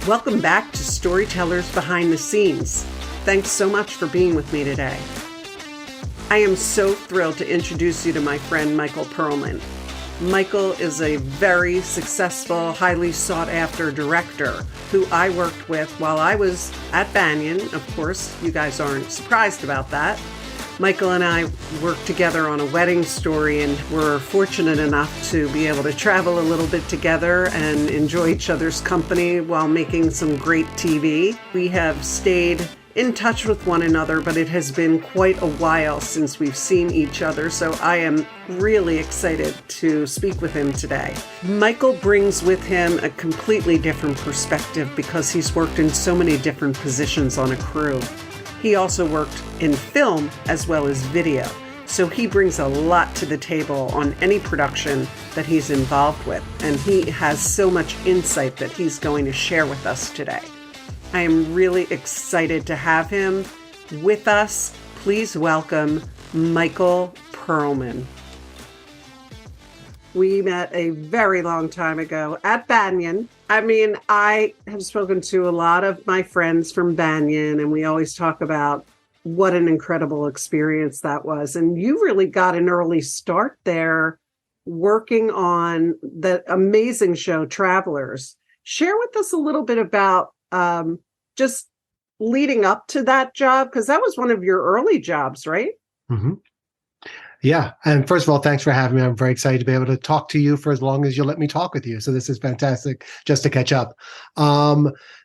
Welcome back to Storytellers Behind the Scenes. Thanks so much for being with me today. I am so thrilled to introduce you to my friend Michael Pearlman. Michael is a very successful, highly sought-after director who I worked with while I was at Banyan. Of course, you guys aren't surprised about that. Michael and I worked together on a wedding story and were fortunate enough to be able to travel a little bit together and enjoy each other's company while making some great TV. We have stayed in touch with one another, but it has been quite a while since we've seen each other, so I am really excited to speak with him today. Michael brings with him a completely different perspective because he's worked in so many different positions on a crew. He also worked in film as well as video, so he brings a lot to the table on any production that he's involved with, and he has so much insight that he's going to share with us today. I am really excited to have him with us. Please welcome Michael Pearlman. We met a very long time ago at Banyan. I have spoken to a lot of my friends from Banyan, and we always talk about what an incredible experience that was. And you really got an early start there working on that amazing show, Travelers. Share with us a little bit about just leading up to that job, because that was one of your early jobs, right? Mm-hmm. Yeah. And first of all, thanks for having me. I'm very excited to be able to talk to you for as long as you let me talk with you. So this is fantastic just to catch up.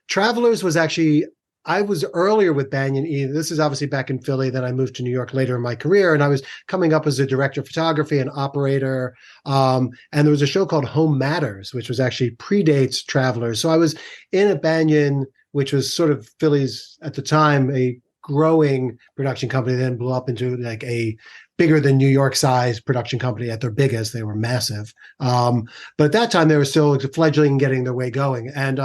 Travelers was actually, I was earlier with Banyan. This is obviously back in Philly. Then I moved to New York later in my career, and I was coming up as a director of photography and operator. And there was a show called Home Matters, which was actually predates Travelers. So I was in a Banyan, which was sort of Philly's, at the time, a growing production company, then blew up into like a bigger than New York size production company at their biggest. They were massive. But at that time, they were still fledgling and getting their way going. And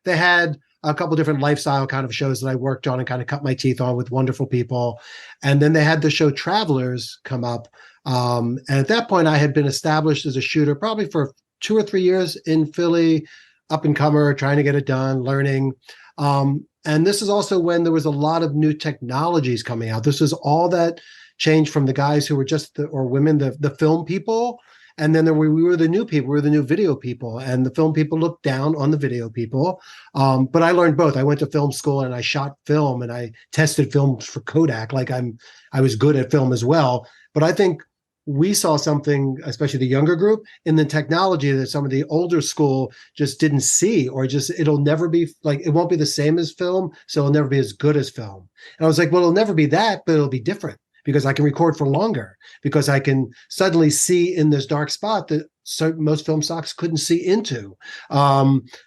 they had a couple different lifestyle kind of shows that I worked on and kind of cut my teeth on with wonderful people. And then they had the show Travelers come up. And at that point, I had been established as a shooter probably for 2 or 3 years in Philly, up and comer, trying to get it done, learning. And this is also when there was a lot of new technologies coming out. This was all that changed from the guys who were just or women, the film people. And then we were the new people, we were the new video people, and the film people looked down on the video people. But I learned both. I went to film school and I shot film and I tested films for Kodak. I was good at film as well. But I think we saw something, especially the younger group, in the technology that some of the older school just didn't see, or just it'll never be like, it won't be the same as film, so it'll never be as good as film. And I was like, well, it'll never be that, but it'll be different because I can record for longer, because I can suddenly see in this dark spot that most film stocks couldn't see into.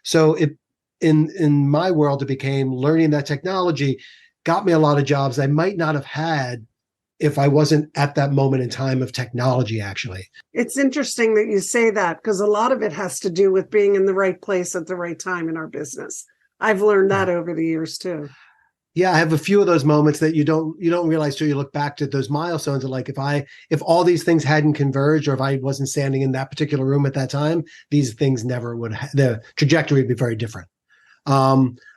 So it, in my world, it became learning that technology got me a lot of jobs I might not have had if I wasn't at that moment in time of technology, actually. It's interesting that you say that, because a lot of it has to do with being in the right place at the right time in our business. I've learned that over the years too. Yeah, I have a few of those moments that you don't realize till you look back to those milestones. Like if all these things hadn't converged, or if I wasn't standing in that particular room at that time, these things never would. The trajectory would be very different.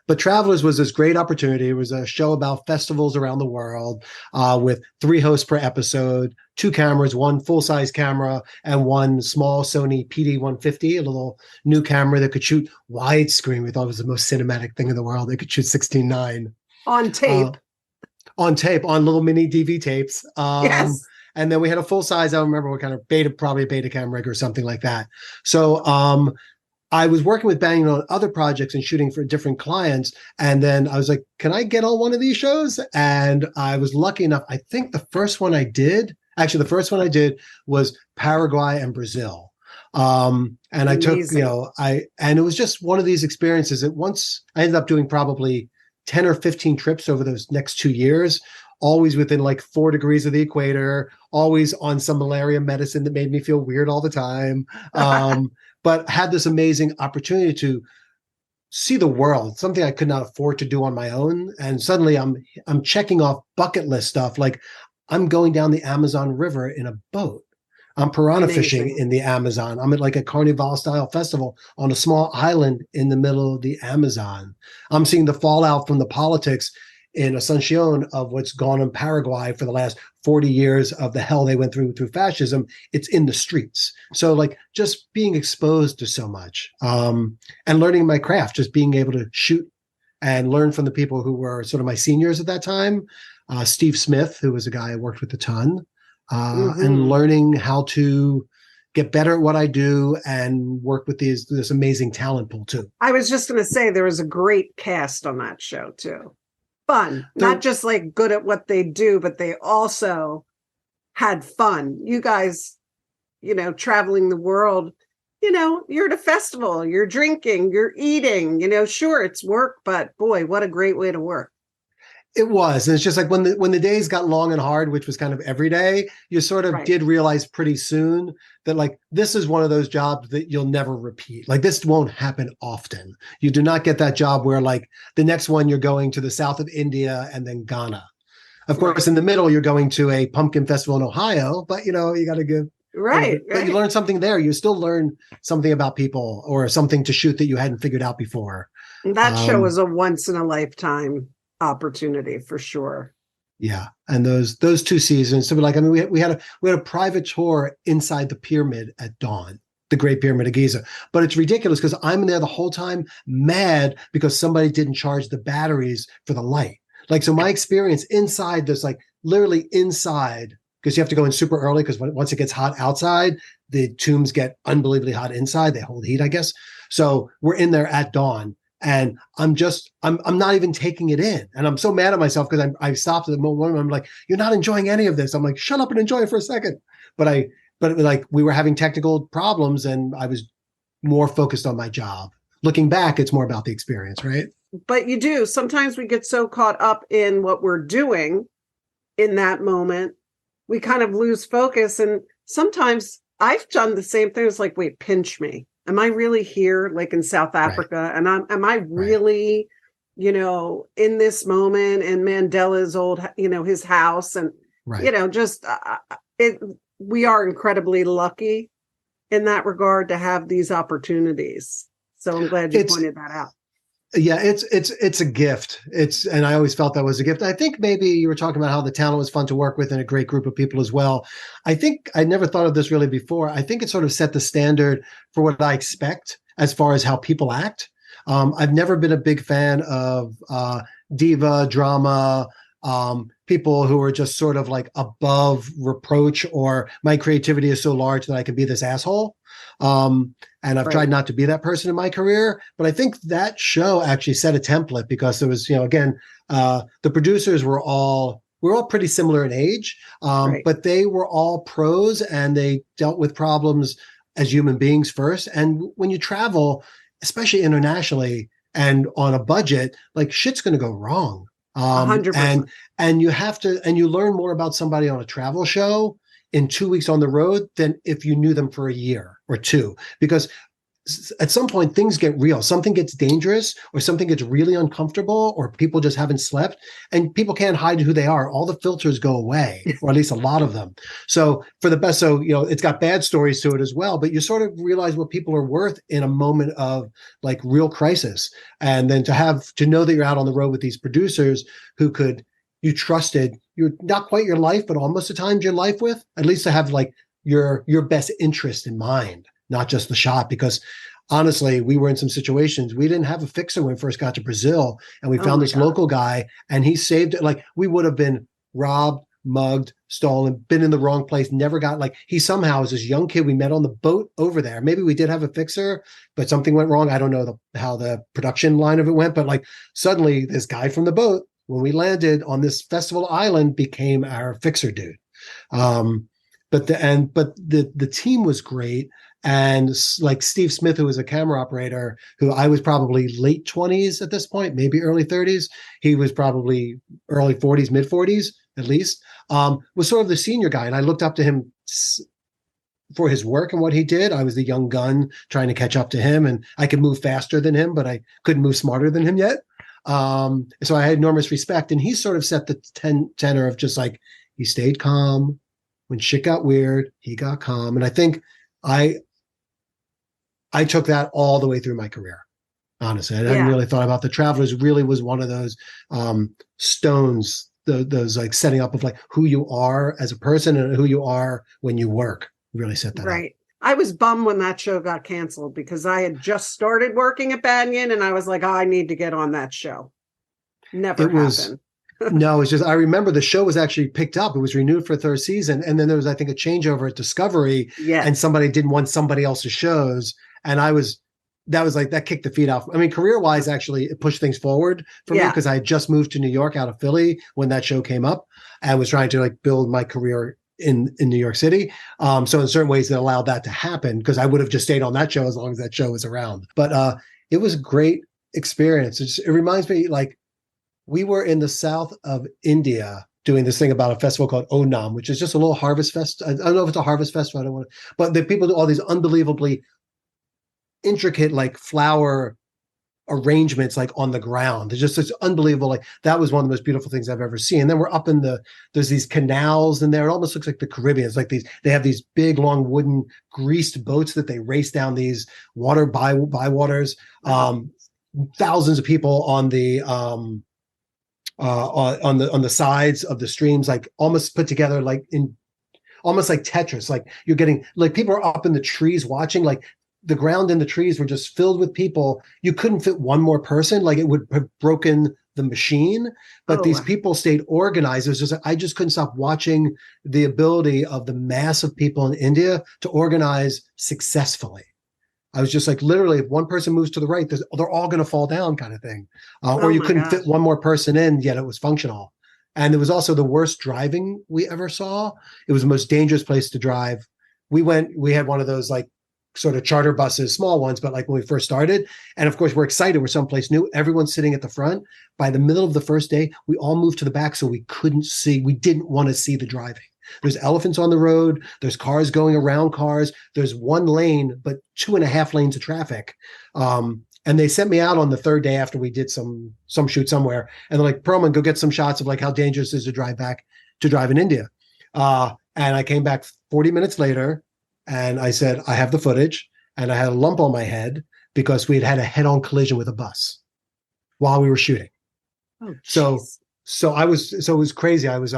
But Travelers was this great opportunity. It was a show about festivals around the world, with 3 hosts per episode, 2 cameras, 1 full-size camera and 1 small Sony PD-150, a little new camera that could shoot widescreen. We thought it was the most cinematic thing in the world. It could shoot 16:9. On tape. On little mini DV tapes. Yes. And then we had a full-size, I don't remember what kind of probably a Betacam rig or something like that. So I was working with Banyan on other projects and shooting for different clients. And then I was like, can I get on one of these shows? And I was lucky enough. I think the first one I did was Paraguay and Brazil. And I took, and it was just one of these experiences that once I ended up doing probably 10 or 15 trips over those next 2 years, always within like 4 degrees of the equator, always on some malaria medicine that made me feel weird all the time. But had this amazing opportunity to see the world, something I could not afford to do on my own. And suddenly I'm checking off bucket list stuff. Like I'm going down the Amazon River in a boat. I'm piranha fishing Amazing. in the Amazon. I'm at like a carnival style festival on a small island in the middle of the Amazon. I'm seeing the fallout from the politics in Asuncion of what's gone in Paraguay for the last 40 years of the hell they went through fascism. It's in the streets. So like just being exposed to so much and learning my craft, just being able to shoot and learn from the people who were sort of my seniors at that time. Steve Smith, who was a guy I worked with a ton, and Hmm. learning how to get better at what I do and work with this amazing talent pool too. I was just going to say there was a great cast on that show too. Fun, not There, just like good at what they do, but they also had fun. You guys, traveling the world, you're at a festival, you're drinking, you're eating, sure, it's work, but boy, what a great way to work. It was. And it's just like when the days got long and hard, which was kind of every day, you sort of Right. did realize pretty soon that like this is one of those jobs that you'll never repeat. Like this won't happen often. You do not get that job where like the next one you're going to the south of India and then Ghana. Of course, Right. in the middle you're going to a pumpkin festival in Ohio, but you got to give a little Right. bit. But you Right. learn something there. You still learn something about people or something to shoot that you hadn't figured out before. And that show Um, was a once in a lifetime opportunity for sure. Yeah, and those 2 seasons. So, like, I mean, we had a private tour inside the pyramid at dawn, the Great Pyramid of Giza. But it's ridiculous because I'm in there the whole time, mad because somebody didn't charge the batteries for the light. Like, so my experience inside this, like, literally inside, because you have to go in super early because once it gets hot outside, the tombs get unbelievably hot inside. They hold heat, I guess. So we're in there at dawn and I'm not even taking it in, and I'm so mad at myself because I stopped at the moment. I'm like, you're not enjoying any of this. I'm like, shut up and enjoy it for a second. But like we were having technical problems, and I was more focused on my job. Looking back, it's more about the experience, right? But you do. Sometimes we get so caught up in what we're doing in that moment, we kind of lose focus. And sometimes I've done the same thing. It's like, wait, pinch me. Am I really here, like in South Right, Africa? And am I right, really, in this moment in Mandela's old, his house, and right. just it. We are incredibly lucky in that regard to have these opportunities. So I'm glad you It's pointed that out. Yeah, it's a gift. And I always felt that was a gift. I think maybe you were talking about how the talent was fun to work with and a great group of people as well. I think I never thought of this really before. I think it sort of set the standard for what I expect as far as how people act. I've never been a big fan of diva drama, people who are just sort of like above reproach, or my creativity is so large that I can be this asshole. And I've tried Right. not to be that person in my career, but I think that show actually set a template because there was, again, the producers we're all pretty similar in age, Right. but they were all pros and they dealt with problems as human beings first. And when you travel, especially internationally and on a budget, like shit's going to go wrong. A Um, hundred and percent. and you have to, and you learn more about somebody on a travel show in 2 weeks on the road than if you knew them for a year or two, because at some point things get real, something gets dangerous or something gets really uncomfortable, or people just haven't slept and people can't hide who they are. All the filters go away, or at least a lot of them. So for the best, so it's got bad stories to it as well, but you sort of realize what people are worth in a moment of like real crisis. And then to know that you're out on the road with these producers who you trusted, you're not quite your life but almost the times your life with, at least to have like your best interest in mind, not just the shot. Because honestly, we were in some situations we didn't have a fixer when we first got to Brazil, and we Oh found my this God. local guy, and he saved it. Like we would have been robbed, mugged, stolen, been in the wrong place, never got, like, he somehow is this young kid we met on the boat over there. Maybe we did have a fixer, but something went wrong. I don't know how the production line of it went, but like suddenly this guy from the boat, when we landed on this festival island, became our fixer dude. Um, but the team was great. And like Steve Smith, who was a camera operator, who I was probably late 20s at this point, maybe early 30s. He was probably early 40s, mid 40s at least, was sort of the senior guy. And I looked up to him for his work and what he did. I was the young gun trying to catch up to him, and I could move faster than him, but I couldn't move smarter than him yet. So I had enormous respect. And he sort of set the tenor of just like, he stayed calm, when shit got weird, he got calm. And I think I took that all the way through my career. Honestly, I hadn't Yeah. really thought about the Travelers. Really was one of those stones, those like setting up of like who you are as a person and who you are when you work. Really set that up. Right. I was bummed when that show got canceled because I had just started working at Banyan and I was like, oh, I need to get on that show. Never It was happened. no, it's just I remember the show was actually picked up. It was renewed for a third season, and then there was I think a changeover at Discovery, and Yes. somebody didn't want somebody else's shows, and I was that was like that kicked the feet off. I mean, career wise, actually, it pushed things forward for me Yeah. because I had just moved to New York out of Philly when that show came up, and was trying to like build my career in New York City. So in certain ways, it allowed that to happen because I would have just stayed on that show as long as that show was around. But it was a great experience. It reminds me like we were in the south of India doing this thing about a festival called Onam, which is just a little harvest fest. I don't know if it's a harvest festival. I don't want to, but the people do all these unbelievably intricate like flower arrangements like on the ground. It's unbelievable. Like that was one of the most beautiful things I've ever seen. And then we're up in there's these canals in there. It almost looks like the Caribbean. It's like they have these big long wooden greased boats that they race down these bywaters. Thousands of people on the on the sides of the streams, like almost put together like in almost like Tetris. Like you're getting like people are up in the trees watching, like the ground and the trees were just filled with people. You couldn't fit one more person, like it would have broken the machine. But these people stayed organized. It was just I just couldn't stop watching the ability of the mass of people in India to organize successfully. I was just like, literally, if one person moves to the right, they're all going to fall down kind of thing. Or you couldn't fit one more person in, yet it was functional. And it was also the worst driving we ever saw. It was the most dangerous place to drive. We had one of those like sort of charter buses, small ones, but like when we first started. And of course, we're excited. We're someplace new. Everyone's sitting at the front. By the middle of the first day, we all moved to the back so we couldn't see. We didn't want to see the driving. There's elephants on the road. There's cars going around cars. There's one lane, but 2.5 lanes of traffic. And they sent me out on the third day after we did some shoot somewhere. And they're like, Pearlman, go get some shots of like how dangerous it is to drive in India. And I came back 40 minutes later and I said, I have the footage. And I had a lump on my head because we had a head-on collision with a bus while we were shooting. Oh, so it was crazy. I was,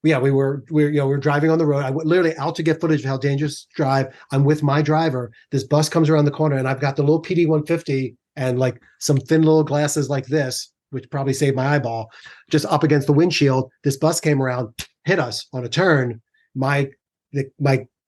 we were driving on the road. I went literally out to get footage of how dangerous drive. I'm with my driver. This bus comes around the corner and I've got the little PD 150 and like some thin little glasses like this, which probably saved my eyeball, just up against the windshield. This bus came around, hit us on a turn. The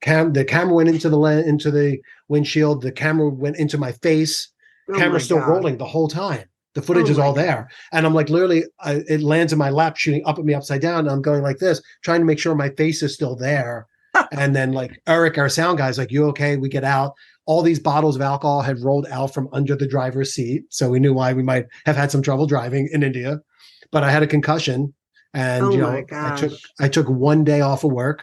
camera went into the windshield. The camera went into my face. Camera's still rolling the whole time. The footage is all there. And I'm like, literally, it lands in my lap, shooting up at me upside down. And I'm going like this, trying to make sure my face is still there. And then like Eric, our sound guy's like, you okay? We get out. All these bottles of alcohol had rolled out from under the driver's seat. So we knew why we might have had some trouble driving in India. But I had a concussion. And, I took one day off of work,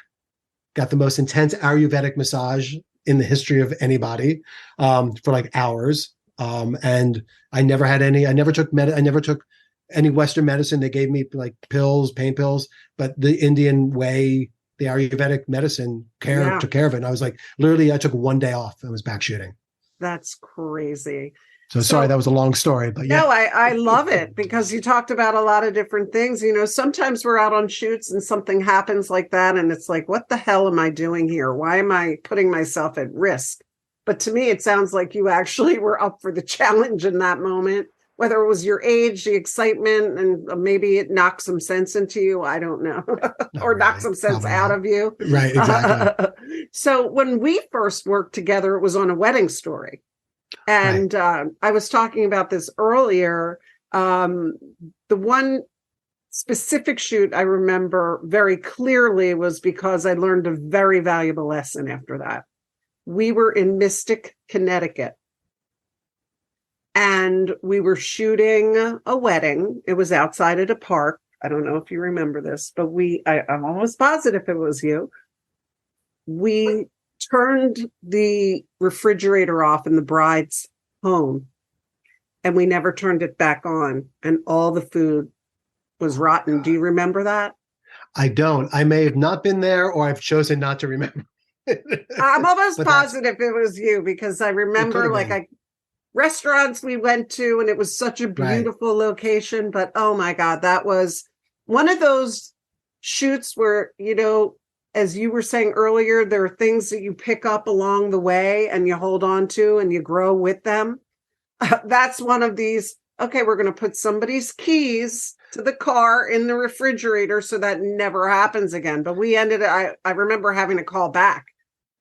got the most intense Ayurvedic massage in the history of anybody for like hours. And I never took any Western medicine. They gave me like pills, pain pills, but the Indian way, the Ayurvedic medicine took care of it. And I was like, literally, I took one day off and was back shooting. That's crazy. So sorry, that was a long story, but yeah. No, I love it because you talked about a lot of different things. You know, sometimes we're out on shoots and something happens like that. And it's like, what the hell am I doing here? Why am I putting myself at risk? But to me, it sounds like you actually were up for the challenge in that moment, whether it was your age, the excitement, and maybe it knocked some sense into you. I don't know. Or really. Knocked some sense out of you. Right, exactly. So when we first worked together, it was on A Wedding Story. And I was talking about this earlier. The one specific shoot I remember very clearly was because I learned a very valuable lesson after that. We were in Mystic, Connecticut, and we were shooting a wedding. It was outside at a park. I don't know if you remember this, but I'm almost positive it was you. We turned the refrigerator off in the bride's home, and we never turned it back on, and all the food was rotten. Do you remember that? I don't. I may have not been there, or I've chosen not to remember. I'm almost But positive it was you, because I it could remember have been. restaurants we went to, and it was such a Right. beautiful location. But oh my God, that was one of those shoots where, as you were saying earlier, there are things that you pick up along the way and you hold on to and you grow with them. That's one of these. Okay, we're going to put somebody's keys to the car in the refrigerator so that never happens again. But I remember having to call back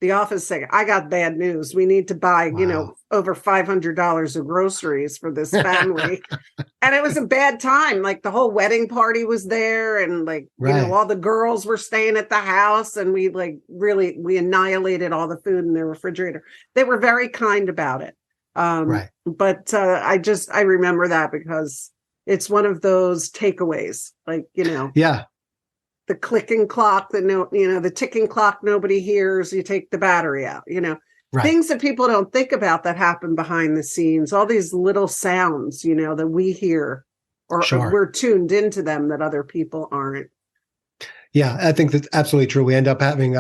the office saying, I got bad news. We need to buy, Wow. over $500 of groceries for this family. And it was a bad time. Like the whole wedding party was there, and Right. all the girls were staying at the house, and we annihilated all the food in the refrigerator. They were very kind about it. Right. But I remember that because it's one of those takeaways, Yeah. the clicking clock the ticking clock nobody hears. You take the battery out, Right. things that people don't think about that happen behind the scenes, all these little sounds, that we hear, or Sure. we're tuned into them that other people aren't. Yeah, I think that's absolutely true. We end up having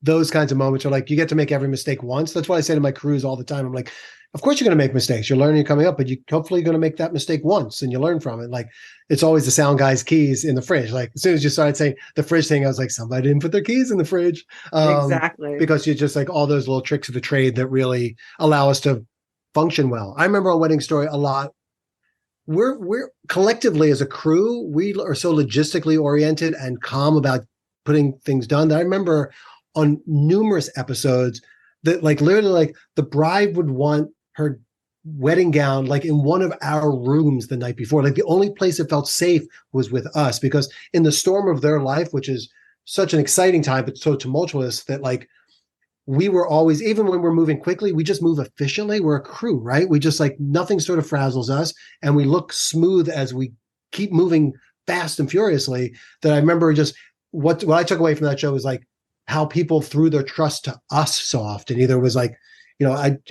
those kinds of moments where like you get to make every mistake once. That's why I say to my crews all the time, I'm like, of course you're going to make mistakes. You're learning, you're coming up, but you hopefully going to make that mistake once and you learn from it. Like it's always the sound guy's keys in the fridge. Like as soon as you started saying the fridge thing, I was like, somebody didn't put their keys in the fridge. Exactly. Because you're just like all those little tricks of the trade that really allow us to function well. I remember on Wedding Story a lot. We're collectively as a crew, we are so logistically oriented and calm about putting things done that I remember on numerous episodes that like literally like the bride would want her wedding gown like in one of our rooms the night before. Like the only place it felt safe was with us, because in the storm of their life, which is such an exciting time but so tumultuous, that like we were always, even when we're moving quickly, we just move efficiently. We're a crew, right? We just like nothing sort of frazzles us, and we look smooth as we keep moving fast and furiously. That I remember just what I took away from that show was like how people threw their trust to us so often. Either was like,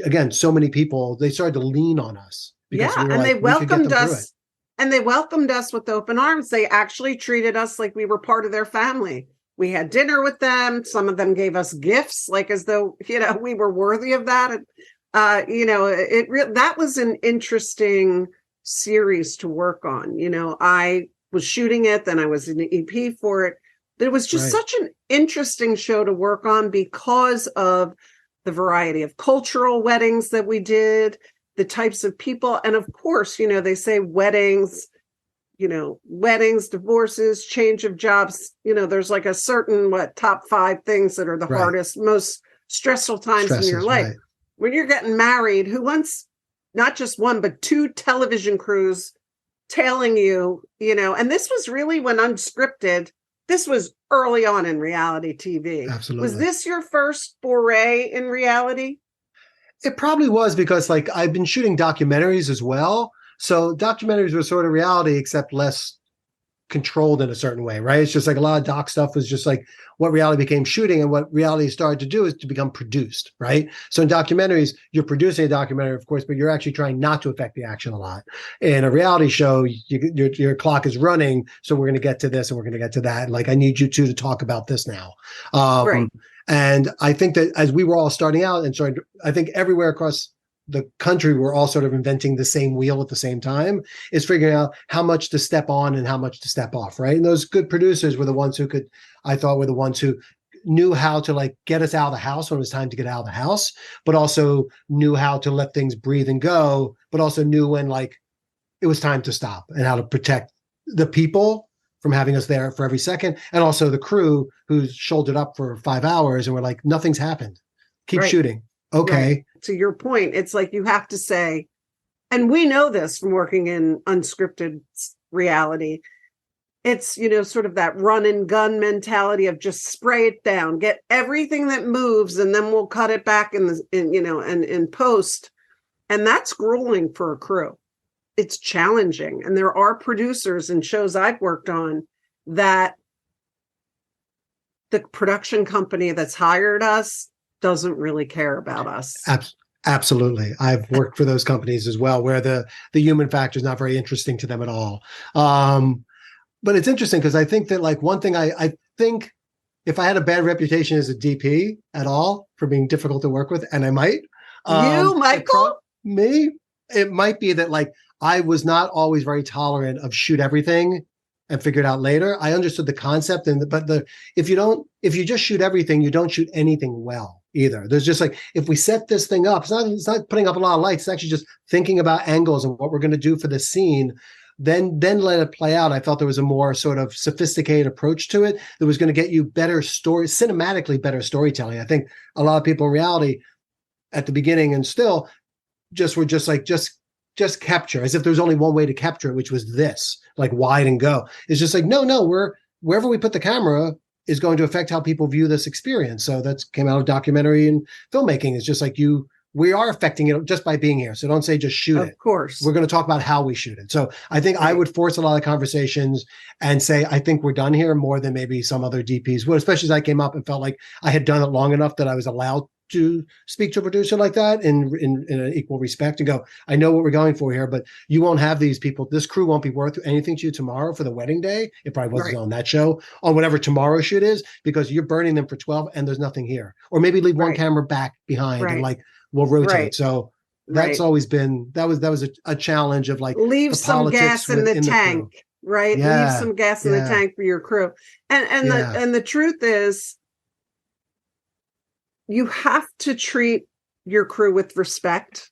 again, so many people, they started to lean on us because Yeah, we were and like, they we could get welcomed them through it. us. And they welcomed us with open arms. They actually treated us like we were part of their family. We had dinner with them. Some of them gave us gifts, like as though we were worthy of that. And, that was an interesting series to work on. I was shooting it, then I was in the EP for it. But it was just Right. such an interesting show to work on because of the variety of cultural weddings that we did, the types of people. And of course, they say weddings, divorces, change of jobs, there's like a certain top 5 things that are the Right. hardest, most stressful times in your Stresses. life. Right. When you're getting married, who wants not just one, but 2 television crews tailing you, and this was really when unscripted, this was early on in reality TV. Was Absolutely. this your first foray in reality? It probably was, because like I've been shooting documentaries as well. So documentaries were sort of reality, except less controlled in a certain way, right? It's just like a lot of doc stuff was just like what reality became shooting, and what reality started to do is to become produced, right? So in documentaries, you're producing a documentary, of course, but you're actually trying not to affect the action a lot. In a reality show, your clock is running, so we're going to get to this and we're going to get to that. Like I need you two to talk about this now. Right. And I think that as we were all starting out and started, I think everywhere across the country, we're all sort of inventing the same wheel at the same time, is figuring out how much to step on and how much to step off, right? And those good producers were the ones who could, I thought, were the ones who knew how to like get us out of the house when it was time to get out of the house, but also knew how to let things breathe and go, but also knew when like it was time to stop, and how to protect the people from having us there for every second, and also the crew who's shouldered up for 5 hours and we're like, nothing's happened. Keep Right. shooting. Right. Okay. To your point, it's like you have to say, and we know this from working in unscripted reality, it's, sort of that run and gun mentality of just spray it down, get everything that moves, and then we'll cut it back in post. And that's grueling for a crew. It's challenging. And there are producers and shows I've worked on that the production company that's hired us doesn't really care about us. Absolutely. I've worked for those companies as well, where the human factor is not very interesting to them at all. but it's interesting because I think that like one thing I think if I had a bad reputation as a DP at all for being difficult to work with, and I might, You, Michael? me, it might be that like I was not always very tolerant of shoot everything and figure it out later. I understood the concept, but if you just shoot everything, you don't shoot anything well either. There's just like if we set this thing up, it's not putting up a lot of lights. It's actually just thinking about angles and what we're going to do for the scene. Then let it play out. I felt there was a more sort of sophisticated approach to it that was going to get you better story, cinematically better storytelling. I think a lot of people in reality at the beginning and still were just capture, as if there's only one way to capture it, which was this, like wide and go. It's just like, no, we're wherever we put the camera is going to affect how people view this experience. So that came out of documentary and filmmaking. It's just like we are affecting it just by being here. So don't say just shoot it. Of course. We're going to talk about how we shoot it. So I think I would force a lot of conversations and say, I think we're done here more than maybe some other DPs would, especially as I came up and felt like I had done it long enough that I was allowed to speak to a producer like that in an equal respect and go, I know what we're going for here, but you won't have these people. This crew won't be worth anything to you tomorrow for the wedding day. It probably wasn't on that show, on whatever tomorrow shoot is, because you're burning them for 12 and there's nothing here. Or maybe leave one camera back behind and like we'll rotate. So that's always been, that was a challenge of like leave some gas in the tank, right? Yeah, leave some gas in the tank for your crew. And the truth is, you have to treat your crew with respect.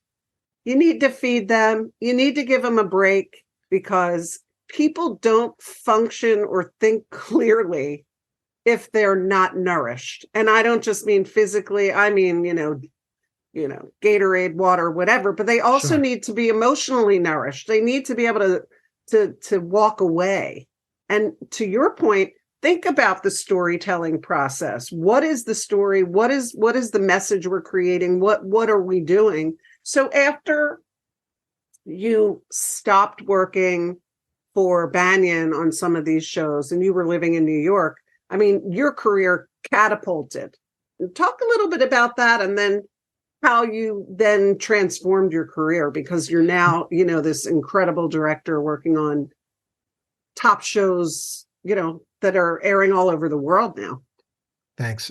You need to feed them. You need to give them a break because people don't function or think clearly if they're not nourished. And I don't just mean physically. I mean, Gatorade, water, whatever, but they also need to be emotionally nourished. They need to be able to walk away. And to your point, think about the storytelling process. What is the story? What is the message we're creating? What are we doing? So after you stopped working for Banyan on some of these shows and you were living in New York, I mean, your career catapulted. Talk a little bit about that and then how you then transformed your career, because you're now, this incredible director working on top shows, that are airing all over the world now. Thanks.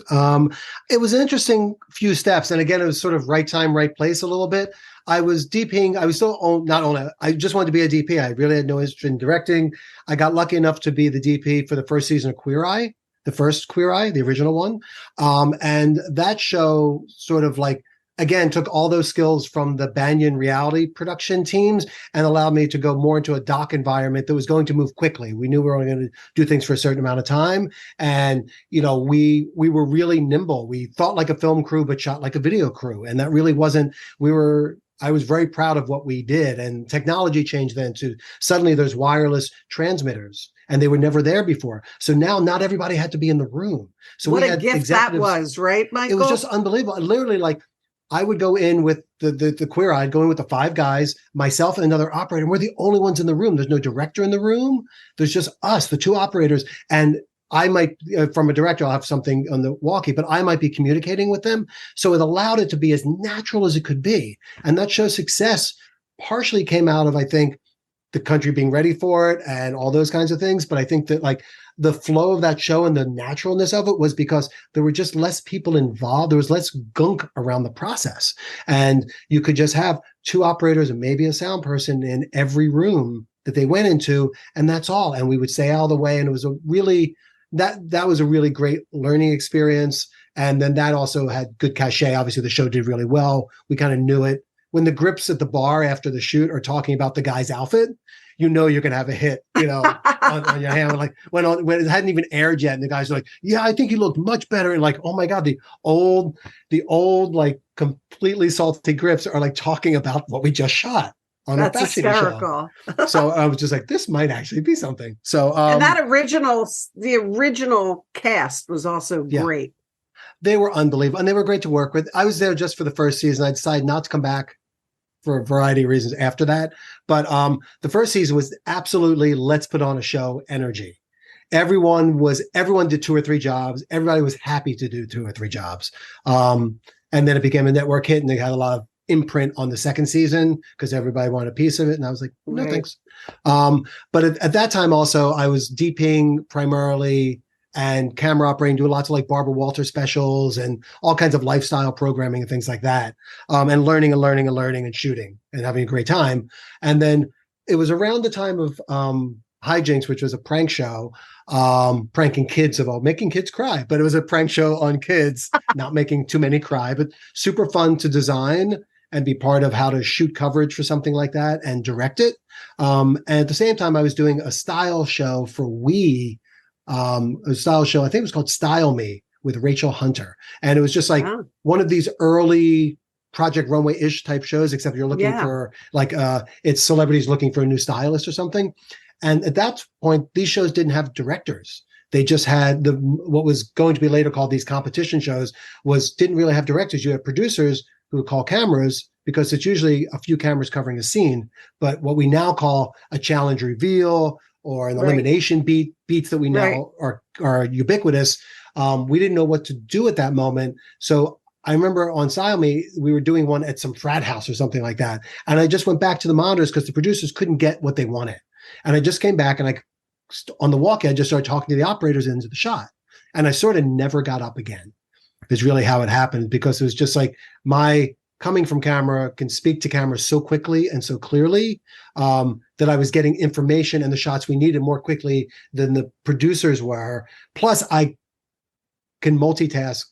It was an interesting few steps. And again, it was sort of right time, right place a little bit. I was DPing. I was still not on it. I just wanted to be a DP. I really had no interest in directing. I got lucky enough to be the DP for the first season of Queer Eye, the first Queer Eye, the original one. And that show sort of like, again, took all those skills from the Banyan reality production teams and allowed me to go more into a doc environment that was going to move quickly. We knew we were only going to do things for a certain amount of time. And, we were really nimble. We thought like a film crew, but shot like a video crew. And that really wasn't, I was very proud of what we did. And technology changed then too. Suddenly there's wireless transmitters and they were never there before. So now not everybody had to be in the room. So what a gift that was, right, Michael? It was just unbelievable. Literally, like, I would go in with the Queer Eye, I'd go in with the 5 guys, myself and another operator. And we're the only ones in the room. There's no director in the room. There's just us, the 2 operators. And I might, from a director, I'll have something on the walkie, but I might be communicating with them. So it allowed it to be as natural as it could be. And that show's success partially came out of, I think, the country being ready for it and all those kinds of things. But I think that like the flow of that show and the naturalness of it was because there were just less people involved. There was less gunk around the process. And you could just have 2 operators and maybe a sound person in every room that they went into. And that's all. And we would stay out of the way. And it was a really, that was a really great learning experience. And then that also had good cachet. Obviously the show did really well. We kind of knew it. When the grips at the bar after the shoot are talking about the guy's outfit, you're going to have a hit, on your hand. Like when it hadn't even aired yet, and the guys are like, "Yeah, I think he looked much better." And like, oh my god, the old, like completely salty grips are like talking about what we just shot on That's a hysterical. show. So I was just like, this might actually be something. So and the original cast was also great. They were unbelievable, and they were great to work with. I was there just for the first season. I decided not to come back for a variety of reasons after that. But the first season was absolutely let's put on a show energy. Everyone did 2 or 3 jobs. Everybody was happy to do 2 or 3 jobs. And then it became a network hit, and they had a lot of imprint on the second season because everybody wanted a piece of it. And I was like, no, Right. thanks. But at that time also, I was DPing primarily and camera operating, doing lots of like Barbara Walter specials and all kinds of lifestyle programming and things like that. And learning and shooting and having a great time. And then it was around the time of Hijinks, which was a prank show, pranking kids making kids cry. But it was a prank show on kids, not making too many cry, but super fun to design and be part of how to shoot coverage for something like that and direct it. And at the same time, I was doing a style show for a style show, I think it was called Style Me with Rachel Hunter. And it was just like one of these early Project Runway-ish type shows, except you're looking for like, it's celebrities looking for a new stylist or something. And at that point, these shows didn't have directors. They just had what was going to be later called these competition shows didn't really have directors. You had producers who would call cameras because it's usually a few cameras covering a scene. But what we now call a challenge reveal or an elimination beats that we now are ubiquitous. We didn't know what to do at that moment. So I remember on Style Me, we were doing one at some frat house or something like that. And I just went back to the monitors because the producers couldn't get what they wanted. And I just came back and on the walkie, I just started talking to the operators into the shot. And I sort of never got up again is really how it happened, because it was just like my coming from camera can speak to camera so quickly and so clearly that I was getting information and the shots we needed more quickly than the producers were. Plus, I can multitask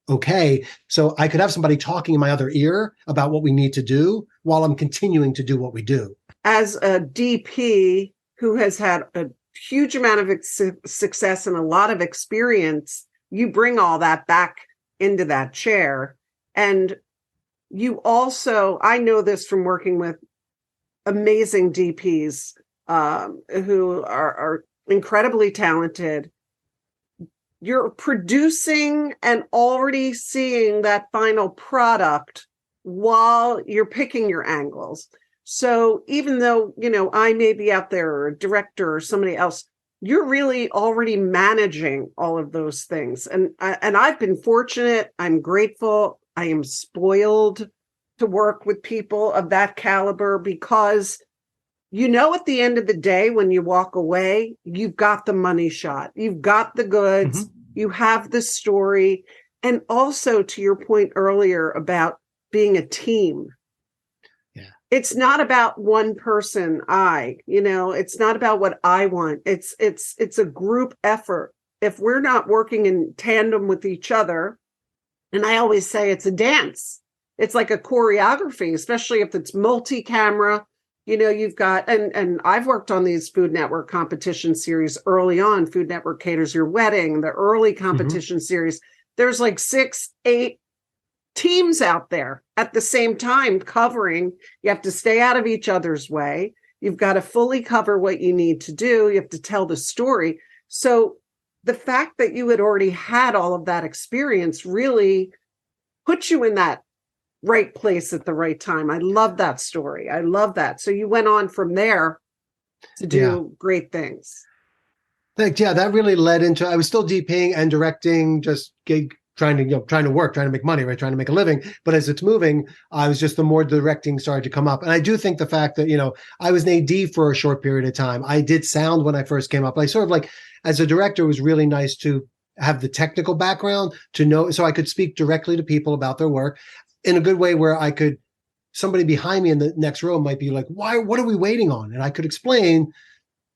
okay. So I could have somebody talking in my other ear about what we need to do while I'm continuing to do what we do. As a DP who has had a huge amount of success and a lot of experience, you bring all that back into that chair. And you also, I know this from working with amazing DPs who are incredibly talented. You're producing and already seeing that final product while you're picking your angles. So even though, I may be out there or a director or somebody else, you're really already managing all of those things. And I've been fortunate. I'm grateful. I am spoiled to work with people of that caliber because, at the end of the day, when you walk away, you've got the money shot, you've got the goods, you have the story. And also to your point earlier about being a team. It's not about one person. It's not about what I want. It's a group effort. If we're not working in tandem with each other, and I always say it's a dance. It's like a choreography, especially if it's multi-camera. You've got, and I've worked on these Food Network competition series early on. Food Network Caters Your Wedding, the early competition series. There's like 6, 8 teams out there at the same time covering. You have to stay out of each other's way. You've got to fully cover what you need to do. You have to tell the story. So the fact that you had already had all of that experience really put you in that right place at the right time. I love that story. I love that. So you went on from there to do great things. That really led into, I was still DPing and directing, just trying to work, trying to make money, right? Trying to make a living. But as it's moving, I was just, the more directing started to come up. And I do think the fact that, I was an AD for a short period of time. I did sound when I first came up. I sort of like, as a director, it was really nice to have the technical background to know, so I could speak directly to people about their work in a good way where somebody behind me in the next row might be like, what are we waiting on? And I could explain,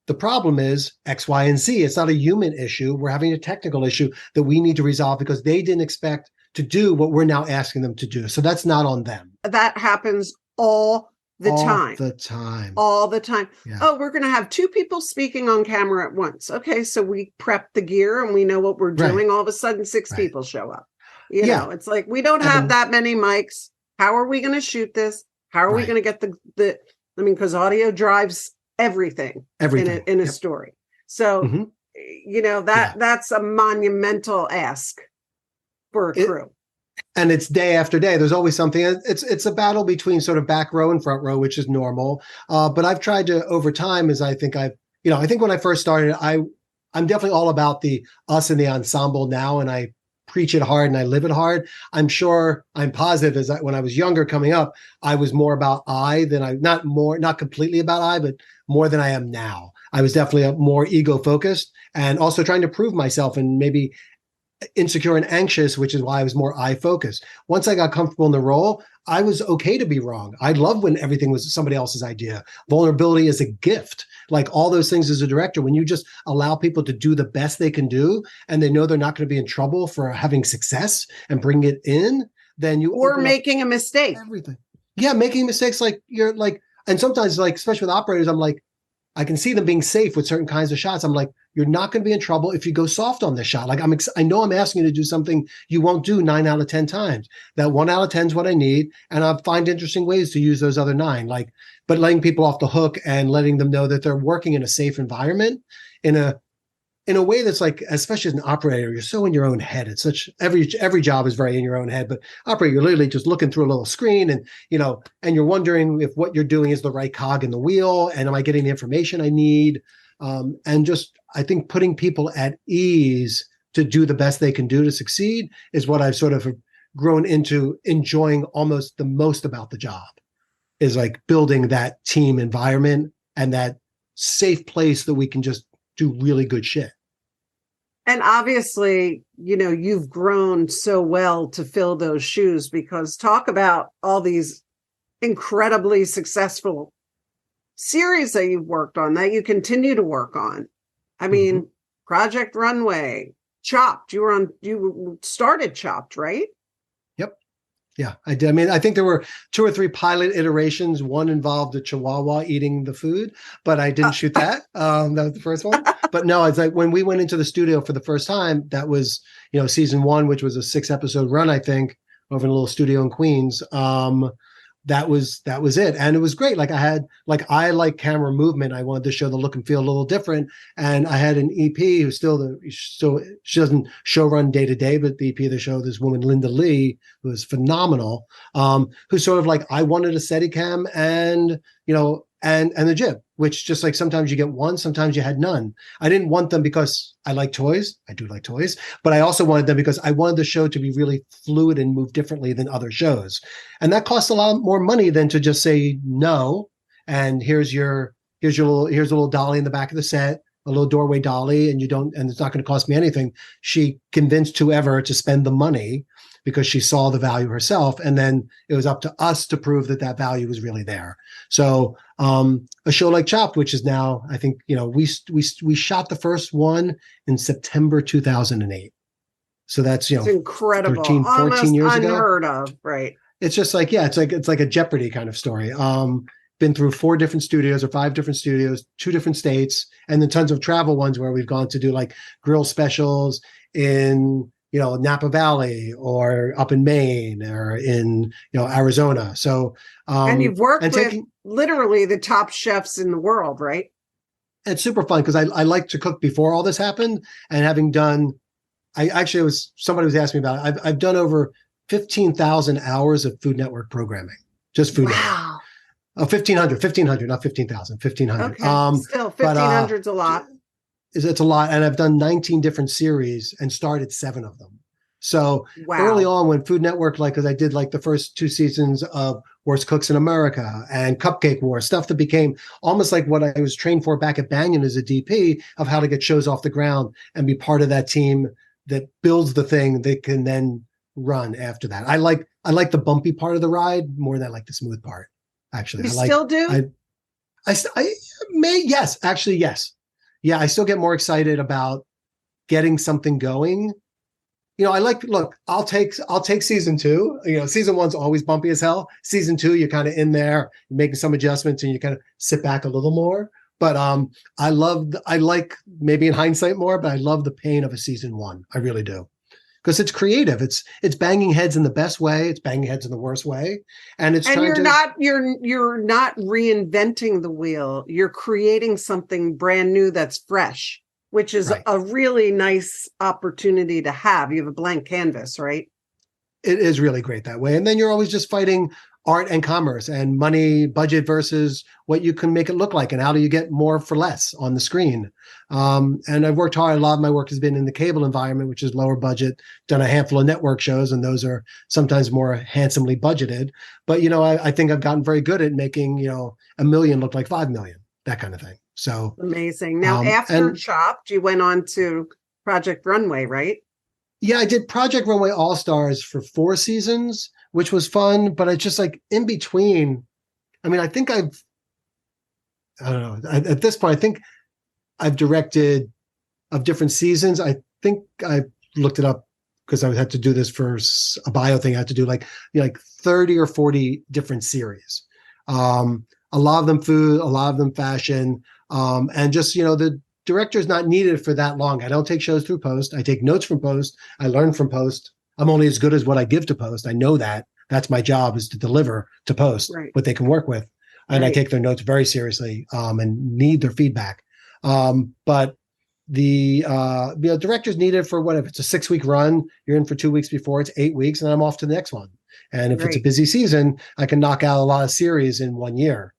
the problem is X, Y, and Z. It's not a human issue. We're having a technical issue that we need to resolve because they didn't expect to do what we're now asking them to do. So that's not on them. That happens all the time. All the time. Yeah. Oh, we're going to have 2 people speaking on camera at once. Okay, so we prep the gear and we know what we're doing. All of a sudden, 6 people show up. It's like, we don't have that many mics. How are we going to shoot this? How are we going to get because audio drives everything in a story. So, that's a monumental ask for a crew. And it's day after day. There's always something. It's a battle between sort of back row and front row, which is normal. But I've tried to, over time, I think when I first started, I'm definitely all about the us and the ensemble now. And I preach it hard and I live it hard. I'm positive is that when I was younger coming up, I was more about I than not completely about I, but more than I am now. I was definitely more ego focused and also trying to prove myself and maybe insecure and anxious, which is why I was more I focused. Once I got comfortable in the role, I was okay to be wrong. I love when everything was somebody else's idea. Vulnerability is a gift. Like all those things as a director, when you just allow people to do the best they can do and they know they're not going to be in trouble for having success and bring it in, then you or making a mistake. Everything. Yeah, making mistakes and sometimes like, especially with operators, I'm like, I can see them being safe with certain kinds of shots. I'm like, you're not going to be in trouble if you go soft on this shot. Like I know I'm asking you to do something you won't do 9 out of 10 times. That 1 out of 10 is what I need. And I'll find interesting ways to use those other 9, but letting people off the hook and letting them know that they're working in a safe environment in a way that's like, especially as an operator, you're so in your own head. It's such every job is very in your own head, but operator, you're literally just looking through a little screen and you're wondering if what you're doing is the right cog in the wheel. And am I getting the information I need? And just, I think putting people at ease to do the best they can do to succeed is what I've sort of grown into enjoying almost the most about the job, is like building that team environment and that safe place that we can just do really good shit. And obviously, you've grown so well to fill those shoes, because talk about all these incredibly successful series that you've worked on, that you continue to work on. I mean, Project Runway, Chopped. You started Chopped, right? Yep. Yeah, I did. I mean, I think there were 2 or 3 pilot iterations. One involved a chihuahua eating the food, but I didn't shoot that. That was the first one. But no, it's like when we went into the studio for the first time, that was, season 1, which was a 6-episode run, I think, over in a little studio in Queens. That was it. And it was great. I like camera movement. I wanted to show the look and feel a little different. And I had an EP who's she doesn't show run day to day, but the EP of the show, this woman, Linda Lee, who is phenomenal, who's sort of like, I wanted a Steadicam and the jib, which just like sometimes you get one, sometimes you had none. I didn't want them because I like toys. I do like toys, but I also wanted them because I wanted the show to be really fluid and move differently than other shows. And that costs a lot more money than to just say no. And here's a little dolly in the back of the set, a little doorway dolly, and it's not going to cost me anything. She convinced whoever to spend the money because she saw the value herself. And then it was up to us to prove that value was really there. So a show like Chopped, which is now, I think, we shot the first one in September 2008. So that's, it's incredible. 13, 14 almost years unheard ago. Of, right? It's just like, yeah, it's like a Jeopardy kind of story. Been through 4 different studios or 5 different studios, 2 different states, and then tons of travel ones where we've gone to do like grill specials in, Napa Valley or up in Maine or in, Arizona. So, and you've worked with literally the top chefs in the world, right? It's super fun because I like to cook before all this happened, and having done, somebody was asking me about it. I've done over 15,000 hours of Food Network programming, just Food Network. 1,500, not 15,000, 1,500. Okay. Still 1,500 is a lot. It's a lot. And I've done 19 different series and started 7 of them. So early on when Food Network, because I did the first 2 seasons of Worst Cooks in America and Cupcake War, stuff that became almost like what I was trained for back at Banyan as a DP, of how to get shows off the ground and be part of that team that builds the thing that can then run after that. I like the bumpy part of the ride more than I like the smooth part. Actually, you still do? Yes, actually, yes. Yeah, I still get more excited about getting something going. I'll take season 2. Season 1's always bumpy as hell. Season 2, you're kind of in there making some adjustments and you kind of sit back a little more. But I like maybe in hindsight more, but I love the pain of a season 1. I really do. Because it's creative. It's banging heads in the best way. It's banging heads in the worst way. And you're not reinventing the wheel. You're creating something brand new that's fresh, which is a really nice opportunity to have. You have a blank canvas, right? It is really great that way. And then you're always just fighting art and commerce and money budget versus what you can make it look like, and how do you get more for less on the screen. And I've worked hard. A lot of my work has been in the cable environment, which is lower budget, done a handful of network shows, and those are sometimes more handsomely budgeted. But, I think I've gotten very good at making, $1 million look like 5 million, that kind of thing. So amazing. Now, after Chopped, you went on to Project Runway, right? Yeah, I did Project Runway All-Stars for 4 seasons, which was fun, but it's just like in between. I mean, I don't know. At this point, I think I've directed of different seasons. I think I looked it up because I had to do this for a bio thing. I had to do like 30 or 40 different series. A lot of them food, a lot of them fashion, and just, the director's not needed for that long. I don't take shows through post. I take notes from post. I learn from post. I'm only as good as what I give to post. I know that. That's my job, is to deliver to post what they can work with. And I take their notes very seriously, and need their feedback. But the director's needed for if it's a 6-week run, you're in for 2 weeks before, it's 8 weeks, and I'm off to the next one. And if it's a busy season, I can knock out a lot of series in 1 year.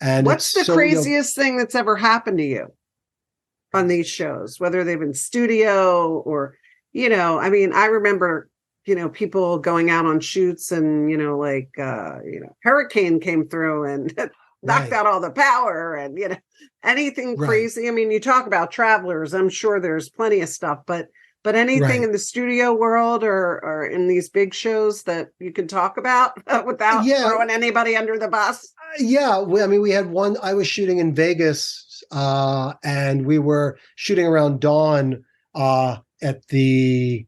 And what's the craziest thing that's ever happened to you on these shows, whether they've been studio or, I mean, I remember, people going out on shoots and, hurricane came through and knocked out all the power and, anything crazy. I mean, you talk about Travelers, I'm sure there's plenty of stuff, but anything in the studio world or in these big shows that you can talk about without throwing anybody under the bus? Yeah. We had one. I was shooting in Vegas, and we were shooting around dawn at the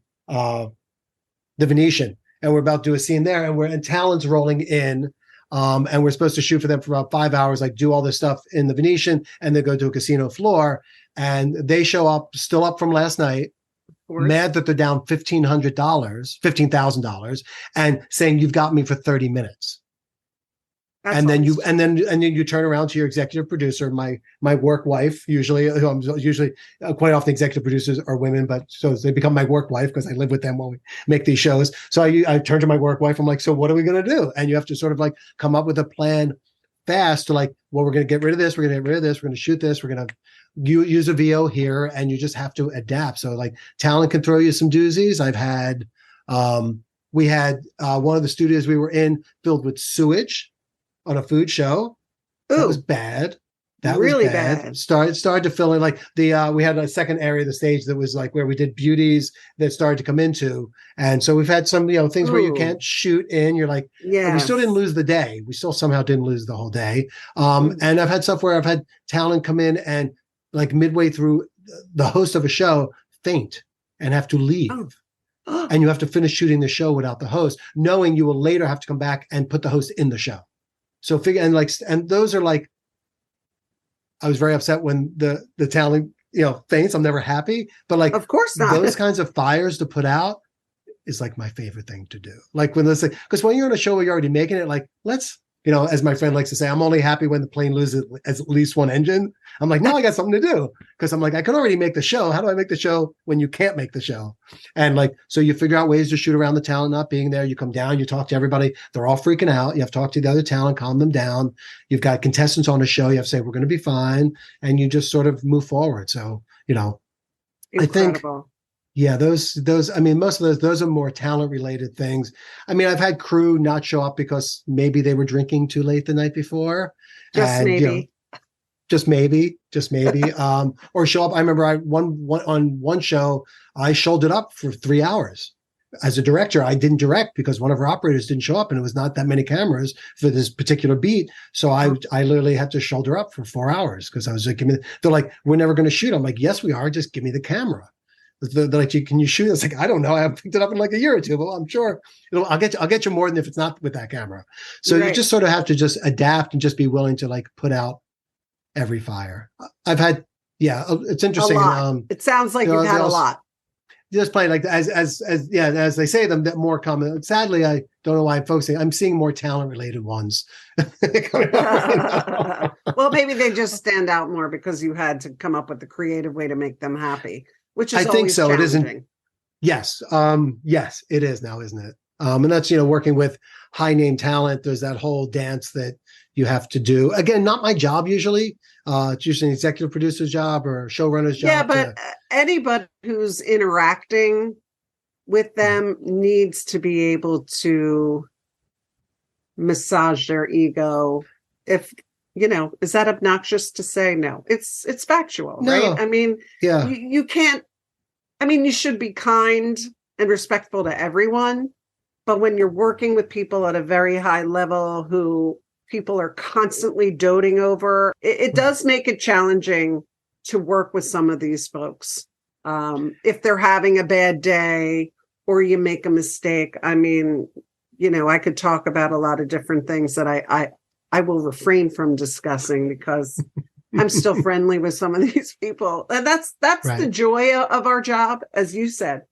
Venetian, and we're about to do a scene there, and talent's rolling in. And we're supposed to shoot for them for about 5 hours, like do all this stuff in the Venetian, and then go to a casino floor. And they show up, still up from last night, mad that they're down $15,000, and saying, "You've got me for 30 minutes." And then you turn around to your executive producer, my work wife, usually quite often executive producers are women, but so they become my work wife because I live with them while we make these shows. So I turn to my work wife. I'm like, so what are we going to do? And you have to sort of like come up with a plan fast to like, well, we're going to get rid of this. We're going to get rid of this. We're going to shoot this. We're going to use a VO here. And you just have to adapt. So like talent can throw you some doozies. We had one of the studios we were in filled with sewage on a food show. That was bad. That really was bad. Started to fill in like we had a second area of the stage that was like where we did beauties that started to come into. And so we've had some, things where you can't shoot in. You're like, we still didn't lose the day. We still somehow didn't lose the whole day. And I've had stuff where I've had talent come in and like midway through the host of a show faint and have to leave. And you have to finish shooting the show without the host, knowing you will later have to come back and put the host in the show. So and those are like, I was very upset when the talent, faints. I'm never happy, but like, of course not. Those kinds of fires to put out is like my favorite thing to do. Like because when you're on a show where you're already making it, like let's, as my friend likes to say, I'm only happy when the plane loses at least one engine. I'm like, now I got something to do because I'm like, I can already make the show. How do I make the show when you can't make the show? And like, so you figure out ways to shoot around the talent not being there. You come down, you talk to everybody. They're all freaking out. You have to talk to the other talent, calm them down. You've got contestants on the show. You have to say, we're going to be fine. And you just sort of move forward. So, Incredible. I think, yeah, most of those are more talent related things. I mean, I've had crew not show up because maybe they were drinking too late the night before. Just maybe, or show up. I remember on one show, I shouldered up for 3 hours. As a director, I didn't direct because one of our operators didn't show up, and it was not that many cameras for this particular beat. So I literally had to shoulder up for 4 hours because I was like, they're like, we're never going to shoot. I'm like, yes, we are. Just give me the camera. They're like, can you shoot? It's like, I don't know. I haven't picked it up in like a year or two, but I'm sure I'll get you more than if it's not with that camera. So you just sort of have to just adapt and just be willing to like put out every fire. I've had, it's interesting. It sounds like you've had a lot. Just playing like as they say them, that more common. Sadly, I don't know why I'm focusing. I'm seeing more talent related ones. Well, maybe they just stand out more because you had to come up with the creative way to make them happy. Which is I think so. It isn't. Yes. Yes, it is now, isn't it? And that's, you know, working with high name talent. There's that whole dance that you have to do. Again, not my job usually. It's usually an executive producer's job or showrunner's Yeah, job. but anybody who's interacting with them needs to be able to massage their ego. If, you know, is that obnoxious to say? No, it's factual, right? No. I mean, Yeah. you can't, I mean, you should be kind and respectful to everyone, but when you're working with people at a very high level who people are constantly doting over, it does make it challenging to work with some of these folks. If they're having a bad day or you make a mistake, I mean, you know, I could talk about a lot of different things that I will refrain from discussing because I'm still friendly with some of these people. And that's Right. the joy of our job, as you said.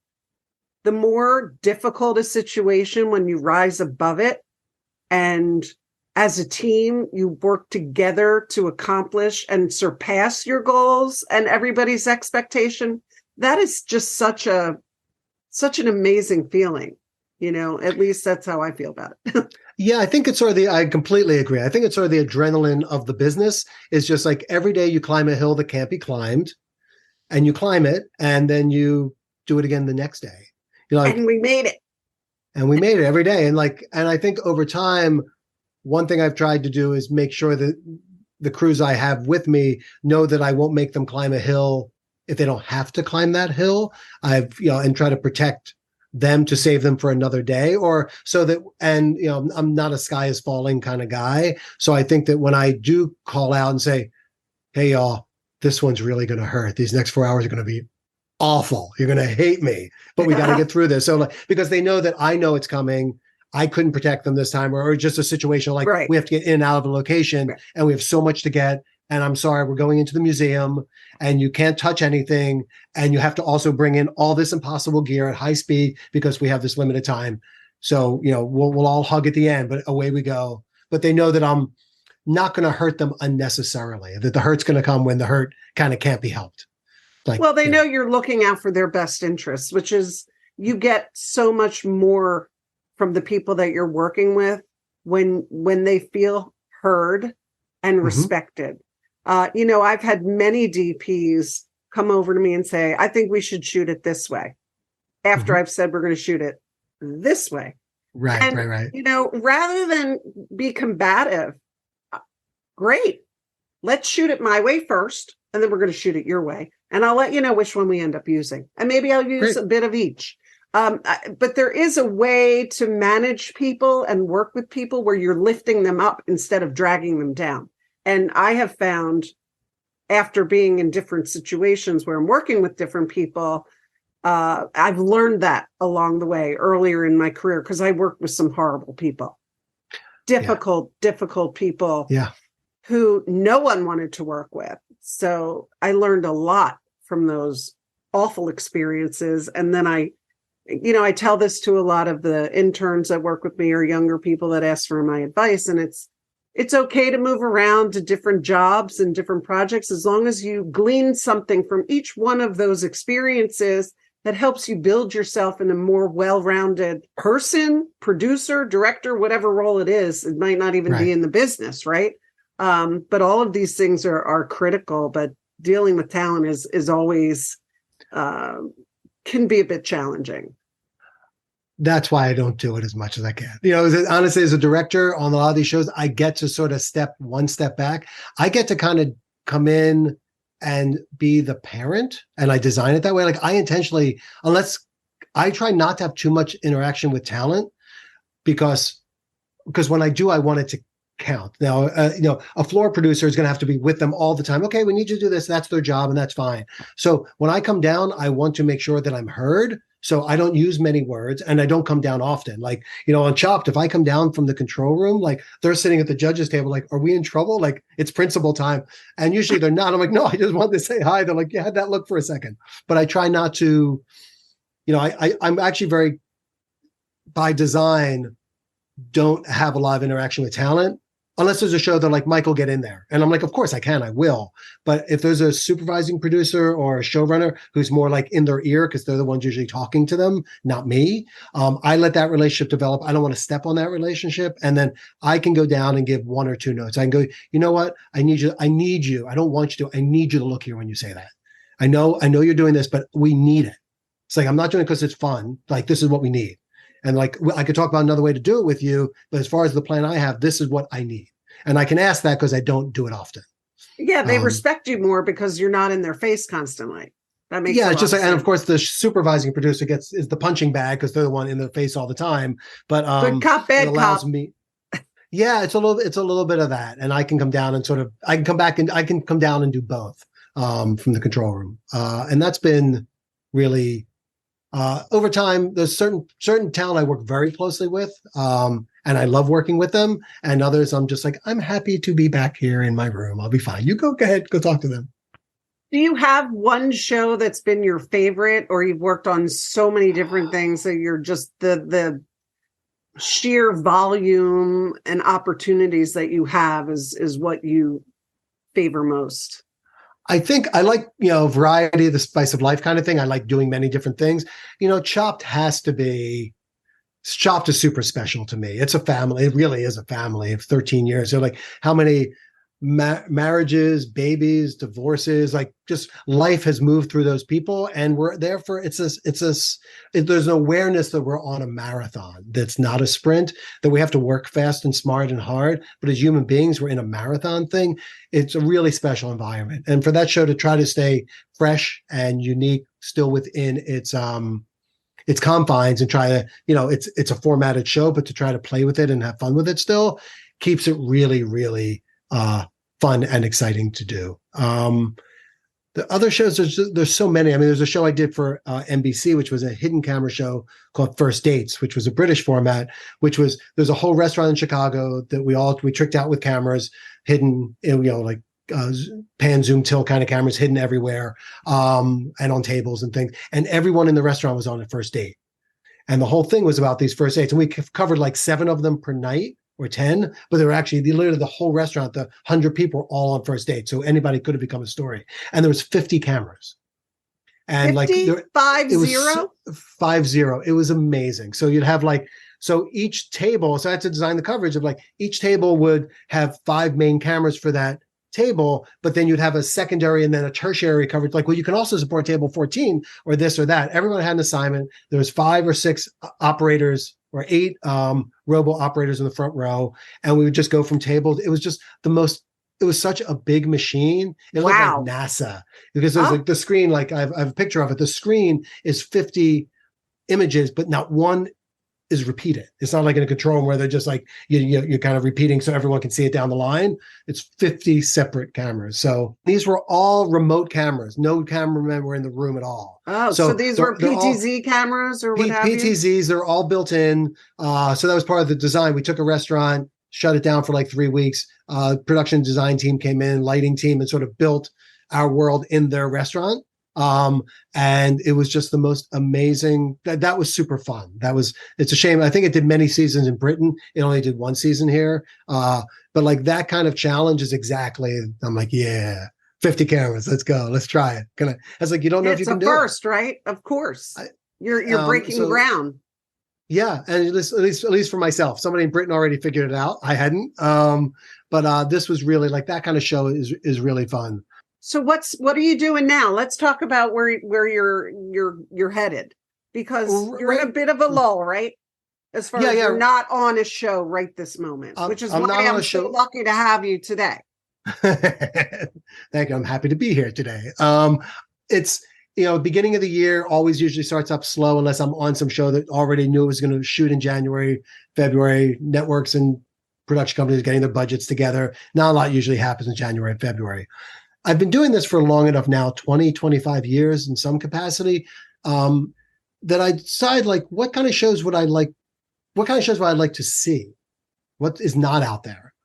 The more difficult a situation, when you rise above it and as a team, you work together to accomplish and surpass your goals and everybody's expectation. That is just such an amazing feeling. You know, at least that's how I feel about it. Yeah, I think it's sort of I completely agree. I think it's sort of the adrenaline of the business. Is just like every day you climb a hill that can't be climbed and you climb it and then you do it again the next day. You know, like, and we made it. And we made it every day. And I think over time, one thing I've tried to do is make sure that the crews I have with me know that I won't make them climb a hill if they don't have to climb that hill. And try to protect them to save them for another day, or so that, and, you know, I'm not a sky is falling kind of guy. So I think that when I do call out and say, hey, y'all, this one's really going to hurt. These next 4 hours are going to be awful. You're going to hate me, but we got to get through this. So because they know that I know it's coming, I couldn't protect them this time, or just a situation like we have to get in and out of a location and we have so much to get. And I'm sorry, we're going into the museum and you can't touch anything. And you have to also bring in all this impossible gear at high speed because we have this limited time. So, you know, we'll all hug at the end, but away we go. But they know that I'm not going to hurt them unnecessarily, that the hurt's going to come when the hurt kind of can't be helped. Well, they know you're looking out for their best interests, which is you get so much more from the people that you're working with when they feel heard and respected. You know, I've had many DPs come over to me and say, I think we should shoot it this way, after I've said we're going to shoot it this way. Right. You know, rather than be combative, great, let's shoot it my way first, and then we're going to shoot it your way. And I'll let you know which one we end up using. And maybe I'll use a bit of each. But there is a way to manage people and work with people where you're lifting them up instead of dragging them down. And I have found, after being in different situations where I'm working with different people, I've learned that along the way earlier in my career, because I worked with some horrible people, difficult people who no one wanted to work with. So I learned a lot from those awful experiences. And then I tell this to a lot of the interns that work with me or younger people that ask for my advice. And it's okay to move around to different jobs and different projects, as long as you glean something from each one of those experiences that helps you build yourself in a more well-rounded person, producer, director, whatever role it is. It might not even be in the business, right? But all of these things are critical, but dealing with talent is always can be a bit challenging. That's why I don't do it as much as I can. You know, honestly, as a director on a lot of these shows, I get to sort of step one step back. I get to kind of come in and be the parent, and I design it that way. Like I intentionally, unless I try not to have too much interaction with talent, because when I do, I want it to count. Now, a floor producer is going to have to be with them all the time. Okay, we need you to do this. That's their job, and that's fine. So when I come down, I want to make sure that I'm heard. So I don't use many words, and I don't come down often. Like, you know, on Chopped, if I come down from the control room, like they're sitting at the judges table, like, are we in trouble? Like it's principal time. And usually they're not. I'm like, no, I just wanted to say hi. They're like, yeah, had that look for a second. But I try not to, you know, I'm actually very, by design, don't have a lot of interaction with talent unless there's a show that like, Michael, get in there. And I'm like, of course I can, I will. But if there's a supervising producer or a showrunner who's more like in their ear, because they're the ones usually talking to them, not me, I let that relationship develop. I don't want to step on that relationship. And then I can go down and give 1 or 2 notes. I can go, you know what? I need you. I need you. I don't want you to. I need you to look here when you say that. I know you're doing this, but we need it. It's like, I'm not doing it because it's fun. Like, this is what we need. And like, I could talk about another way to do it with you, but as far as the plan I have, this is what I need. And I can ask that because I don't do it often. Yeah, they respect you more because you're not in their face constantly. That makes it's just like, and of course the supervising producer is the punching bag because they're the one in their face all the time. But good cop, bad it allows cop. me. Yeah, it's a little bit of that, and I can come down and I can come back and I can come down and do both from the control room, and that's been really over time. There's certain talent I work very closely with, and I love working with them, and others I'm just like, I'm happy to be back here in my room. I'll be fine. You go ahead, go talk to them. Do you have one show that's been your favorite, or you've worked on so many different things that you're just the sheer volume and opportunities that you have is what you favor most? I think I like, variety, the spice of life kind of thing. I like doing many different things. Chopped is super special to me. It's a family. It really is a family of 13 years. So like how many marriages, babies, divorces, like just life has moved through those people. And we're there for, there's an awareness that we're on a marathon. That's not a sprint, that we have to work fast and smart and hard. But as human beings, we're in a marathon thing. It's a really special environment. And for that show to try to stay fresh and unique, still within its confines, and try to, it's a formatted show, but to try to play with it and have fun with it still keeps it really, really fun and exciting to do. The other shows, there's so many. I mean, there's a show I did for NBC, which was a hidden camera show called First Dates, which was a British format, there's a whole restaurant in Chicago that we tricked out with cameras hidden, like pan, zoom, tilt kind of cameras hidden everywhere, and on tables and things. And everyone in the restaurant was on a first date. And the whole thing was about these first dates. And we covered like 7 of them per night, or 10, but they were actually literally the whole restaurant, the 100 people were all on first date. So anybody could have become a story. And there was 50 cameras. And 50? like 50? It was 50. It was amazing. So you'd have so each table, so I had to design the coverage of like each table would have 5 main cameras for that table, but then you'd have a secondary and then a tertiary coverage. Like, well, you can also support table 14 or this or that. Everyone had an assignment. There was 5 or 6 operators or 8 robo operators in the front row. And we would just go from tables. It was just it was such a big machine. It looked like NASA, because there's like the screen, like I have a picture of it. The screen is 50 images, but not one is repeated. It's not like in a control room where they're just like, you're kind of repeating so everyone can see it down the line. It's 50 separate cameras. So these were all remote cameras. No cameramen were in the room at all. Oh, so these were PTZ cameras or what have you? PTZs, they're all built in. So that was part of the design. We took a restaurant, shut it down for like 3 weeks. Production design team came in, lighting team, and sort of built our world in their restaurant. And it was just the most amazing. That was super fun. It's a shame. I think it did many seasons in Britain. It only did 1 season here. But like that kind of challenge is exactly, I'm like, yeah, 50 cameras. Let's go. Let's try it. I was like, you don't know if you can do it. It's a first, right? Of course. You're breaking ground. Yeah. And at least for myself, somebody in Britain already figured it out. I hadn't. But this was really like, that kind of show is really fun. So what are you doing now? Let's talk about where you're headed, because you're in a bit of a lull, right? As far as you're not on a show right this moment, which is why I'm so lucky to have you today. Thank you. I'm happy to be here today. It's beginning of the year always usually starts up slow unless I'm on some show that already knew it was going to shoot in January, February. Networks and production companies getting their budgets together. Not a lot usually happens in January and February. I've been doing this for long enough now, 20, 25 years in some capacity, that I decide like, what kind of shows would I like to see? What is not out there?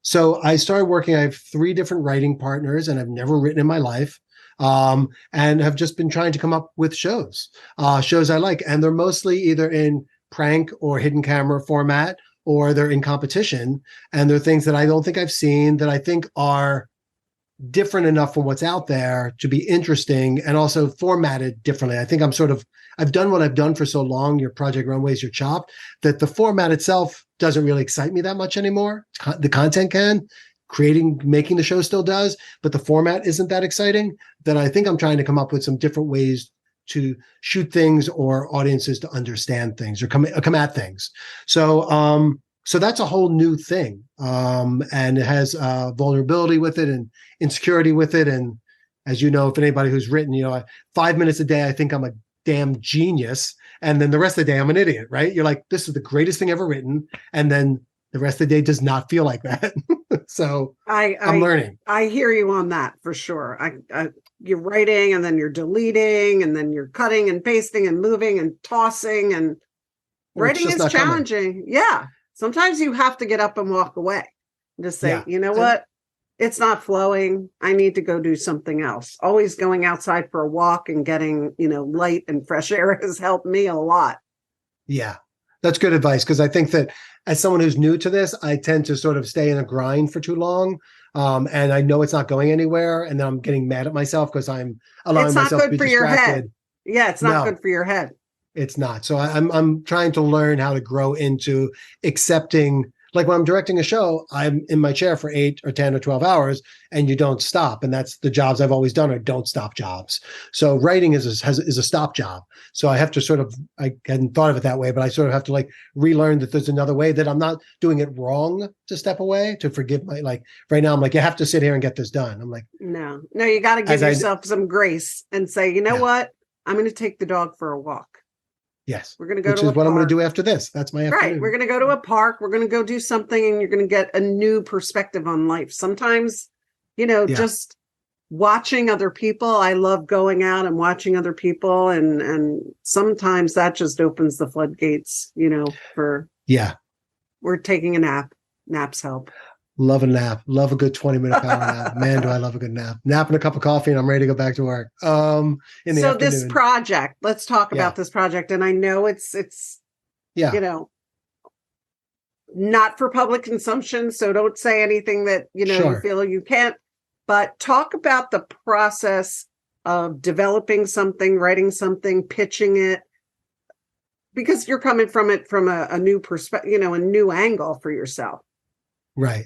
So I started working. I have 3 different writing partners, and I've never written in my life, and have just been trying to come up with shows I like. And they're mostly either in prank or hidden camera format, or they're in competition, and they're things that I don't think I've seen that I think are different enough from what's out there to be interesting and also formatted differently. I think I've done what I've done for so long, your Project Runways, your Chopped, that the format itself doesn't really excite me that much anymore. The content can, making the show still does, but the format isn't that exciting. That I think I'm trying to come up with some different ways to shoot things or audiences to understand things or come at things. So that's a whole new thing. And it has vulnerability with it and insecurity with it. And as you know, if anybody who's written, 5 minutes a day, I think I'm a damn genius. And then the rest of the day, I'm an idiot, right? You're like, this is the greatest thing ever written. And then the rest of the day does not feel like that. So I'm learning. I hear you on that for sure. You're writing and then you're deleting and then you're cutting and pasting and moving and tossing, and writing is challenging. Yeah. Sometimes you have to get up and walk away and just say, you know what? It's not flowing. I need to go do something else. Always going outside for a walk and getting, light and fresh air has helped me a lot. Yeah, that's good advice. Because I think that as someone who's new to this, I tend to sort of stay in a grind for too long. And I know it's not going anywhere. And then I'm getting mad at myself because I'm allowing myself to be distracted. It's not good for your head. Yeah, it's not good for your head. It's not. So I'm trying to learn how to grow into accepting. Like when I'm directing a show, I'm in my chair for 8 or 10 or 12 hours, and you don't stop. And that's the jobs I've always done are don't stop jobs. So writing is a stop job. So I have to I hadn't thought of it that way, but I sort of have to relearn that there's another way, that I'm not doing it wrong to step away, to forgive right now I'm like, you have to sit here and get this done. I'm like, no, you got to give yourself some grace and say, you know what? I'm going to take the dog for a walk. Yes. We're going to go to a park. What I'm going to do after this. That's my afternoon. Right. We're going to go to a park. We're going to go do something, and you're going to get a new perspective on life. Sometimes, just watching other people. I love going out and watching other people. And sometimes that just opens the floodgates, we're taking a nap. Naps help. Love a nap. Love a good 20-minute power nap. Man, do I love a good nap. Nap and a cup of coffee, and I'm ready to go back to work. In the afternoon. This project, let's talk about this project. And I know it's not for public consumption, so don't say anything that, you feel you can't. But talk about the process of developing something, writing something, pitching it, because you're coming from it from a new perspective, a new angle for yourself. Right.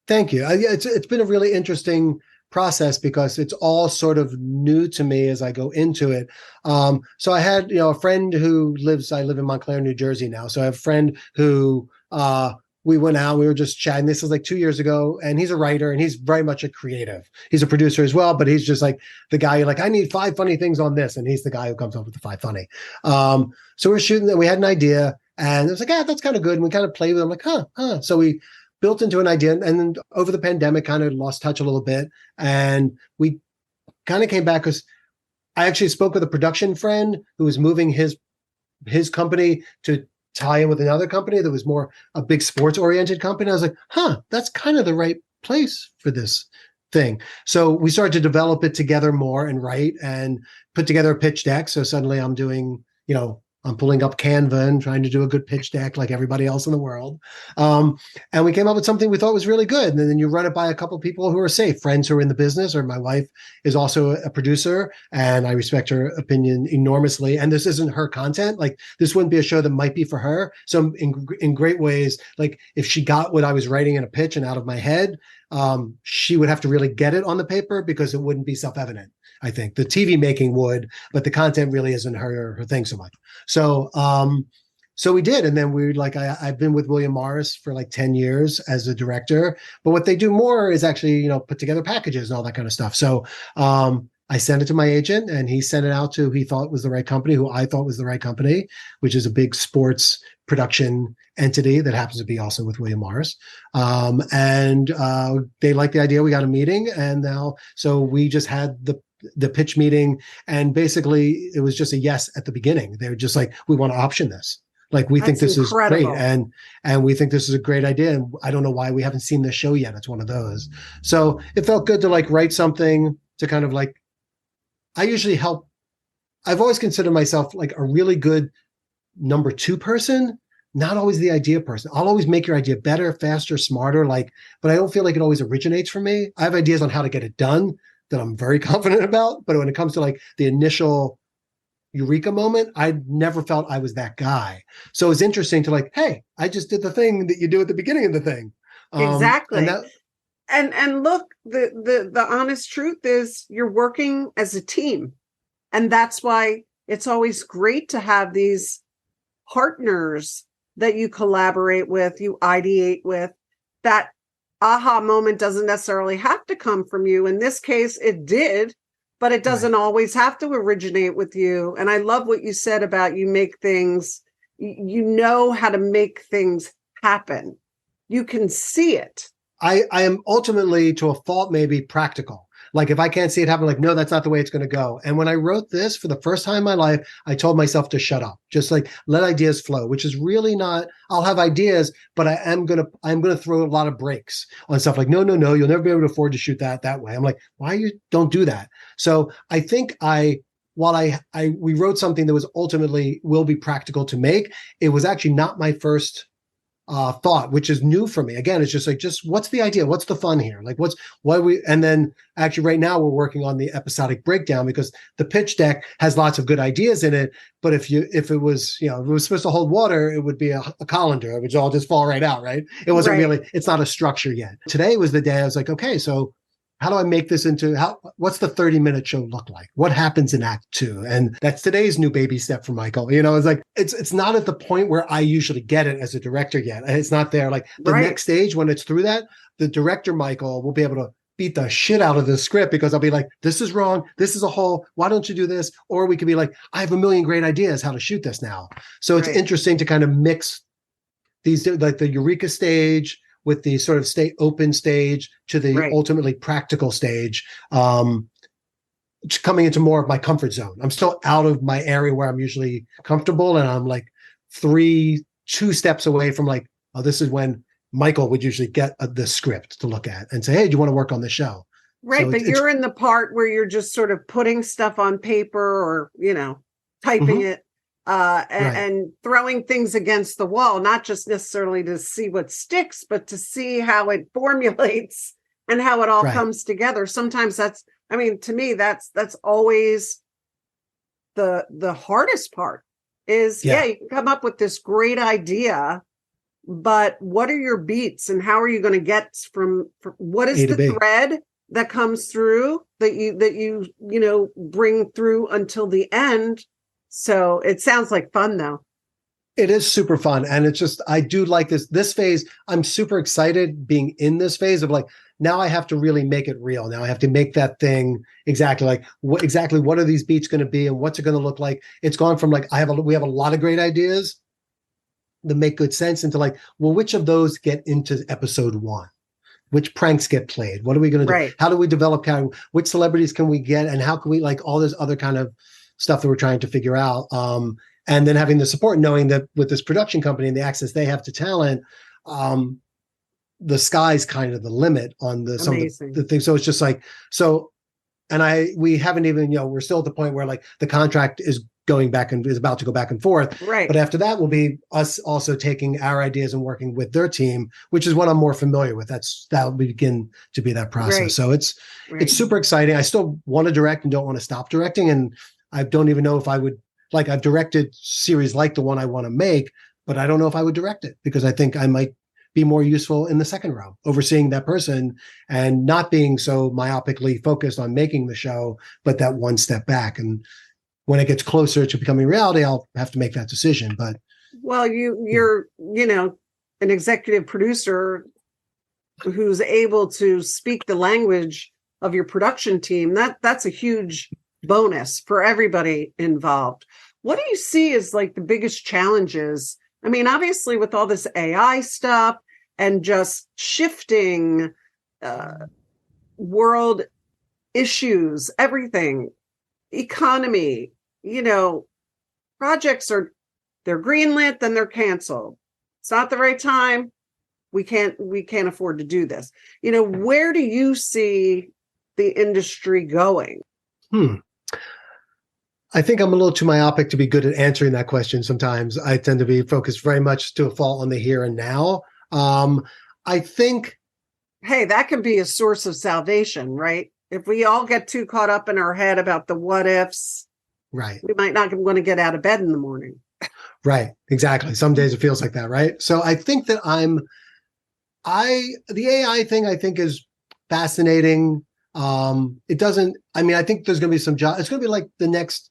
Thank you. It's been a really interesting process because it's all sort of new to me as I go into it. So I had, a friend I live in Montclair, New Jersey now. So I have a friend who, we went out, we were just chatting. This was 2 years ago, and he's a writer and he's very much a creative. He's a producer as well, but he's just the guy you're I need 5 funny things on this. And he's the guy who comes up with the 5 funny. So we're shooting that. We had an idea, and it was that's kind of good. And we kind of played with it. I'm huh. So we built into an idea, and then over the pandemic kind of lost touch a little bit. And we kind of came back because I actually spoke with a production friend who was moving his company to tie in with another company that was more a big sports oriented company. I was that's kind of the right place for this thing. So we started to develop it together more and write and put together a pitch deck. So suddenly I'm doing, I'm pulling up Canva and trying to do a good pitch deck like everybody else in the world. And we came up with something we thought was really good. And then you run it by a couple of people who are safe, friends who are in the business, or my wife is also a producer, and I respect her opinion enormously. And this isn't her content. This wouldn't be a show that might be for her. So in great ways, if she got what I was writing in a pitch and out of my head, she would have to really get it on the paper because it wouldn't be self-evident. I think the TV making would, but the content really isn't her thing so much. So we did. And then I've been with William Morris for 10 years as a director, but what they do more is actually, put together packages and all that kind of stuff. So I sent it to my agent, and he sent it out to who he thought was the right company, who I thought was the right company, which is a big sports production entity that happens to be also with William Morris. And they liked the idea. We got a meeting, and so we just had the pitch meeting, and basically it was just a yes at the beginning. They were just we want to option this. We think this is great, and we think this is a great idea. And I don't know why we haven't seen this show yet. It's one of those. So it felt good to write something to kind of I usually help. I've always considered myself a really good number 2 person, not always the idea person. I'll always make your idea better, faster, smarter, like, but I don't feel like it always originates from me. I have ideas on how to get it done that I'm very confident about. But when it comes to like the initial eureka moment, I never felt I was that guy. So it's interesting to like, hey, I just did the thing that you do at the beginning of the thing. Exactly. And that, and look, the honest truth is you're working as a team. And that's why it's always great to have these partners that you collaborate with, you ideate with. That aha moment doesn't necessarily have to come from you. In this case, it did, but it doesn't always have to originate with you. And I love what you said about you make things, you know how to make things happen. You can see it. I am ultimately, to a fault, maybe practical. Like if I can't see it happen, like, no, that's not the way it's going to go. And when I wrote this for the first time in my life, I told myself to shut up, just like let ideas flow, which is really not, I'll have ideas, but I'm going to throw a lot of breaks on stuff like, no, you'll never be able to afford to shoot that way. I'm like, why you don't do that? So I think we wrote something that was ultimately will be practical to make. It was actually not my first thought, which is new for me. Again, it's just like, what's the idea? What's the fun here? Like and then actually right now we're working on the episodic breakdown because the pitch deck has lots of good ideas in it. But if it was supposed to hold water, it would be a colander, which all just fall right out. Right. It wasn't really, it's not a structure yet. Today was the day I was like, okay, so how do I make this what's the 30-minute show look like? What happens in act 2? And that's today's new baby step for Michael. It's like, it's not at the point where I usually get it as a director yet. It's not there. Like the next stage, when it's through that, the director, Michael, will be able to beat the shit out of the script because I'll be like, this is wrong. This is a hole. Why don't you do this? Or we could be like, I have a million great ideas how to shoot this now. So it's interesting to kind of mix these, like the Eureka stage with the sort of stay open stage to the ultimately practical stage, coming into more of my comfort zone. I'm still out of my area where I'm usually comfortable. And I'm like 2 steps away from like, oh, this is when Michael would usually get the script to look at and say, hey, do you want to work on the show? Right. So but you're in the part where you're just sort of putting stuff on paper or, typing it. And throwing things against the wall, not just necessarily to see what sticks, but to see how it formulates and how it all comes together. Sometimes to me, that's always the hardest part is, you can come up with this great idea, but what are your beats and how are you going to get from what is the thread that comes through that you bring through until the end? So it sounds like fun, though. It is super fun. And it's just, I do like this phase. I'm super excited being in this phase of like, now I have to really make it real. Now I have to make that thing exactly like what are these beats going to be and what's it going to look like? It's gone from like, we have a lot of great ideas that make good sense into like, well, which of those get into episode 1? Which pranks get played? What are we going to do? How do we develop which celebrities can we get? And how can we like all this other kind of stuff that we're trying to figure out. And then having the support, knowing that with this production company and the access they have to talent, the sky's kind of the limit on some of the things. So it's just like, we haven't even, we're still at the point where like the contract is going back and is about to go back and forth. Right. But after that will be us also taking our ideas and working with their team, which is what I'm more familiar with. That'll begin to be that process. Right. So it's super exciting. I still want to direct and don't want to stop directing. And I don't even know if I would, like, I've directed series like the one I want to make, but I don't know if I would direct it because I think I might be more useful in the second row, overseeing that person and not being so myopically focused on making the show, but that one step back. And when it gets closer to becoming reality, I'll have to make that decision. But well, you're an executive producer who's able to speak the language of your production team. That's a huge bonus for everybody involved. What do you see as like the biggest challenges? I mean, obviously with all this AI stuff and just shifting world issues, everything, economy, projects they're greenlit, then they're canceled. It's not the right time. We can't afford to do this. Where do you see the industry going? I think I'm a little too myopic to be good at answering that question. Sometimes I tend to be focused very much to a fault on the here and now. I think, Hey, that can be a source of salvation, right? If we all get too caught up in our head about the what ifs, right, we might not want to get out of bed in the morning. right, exactly. Some days it feels like that, right? So I think that the AI thing I think is fascinating. It doesn't, I mean, I think there's going to be some job. It's going to be like the next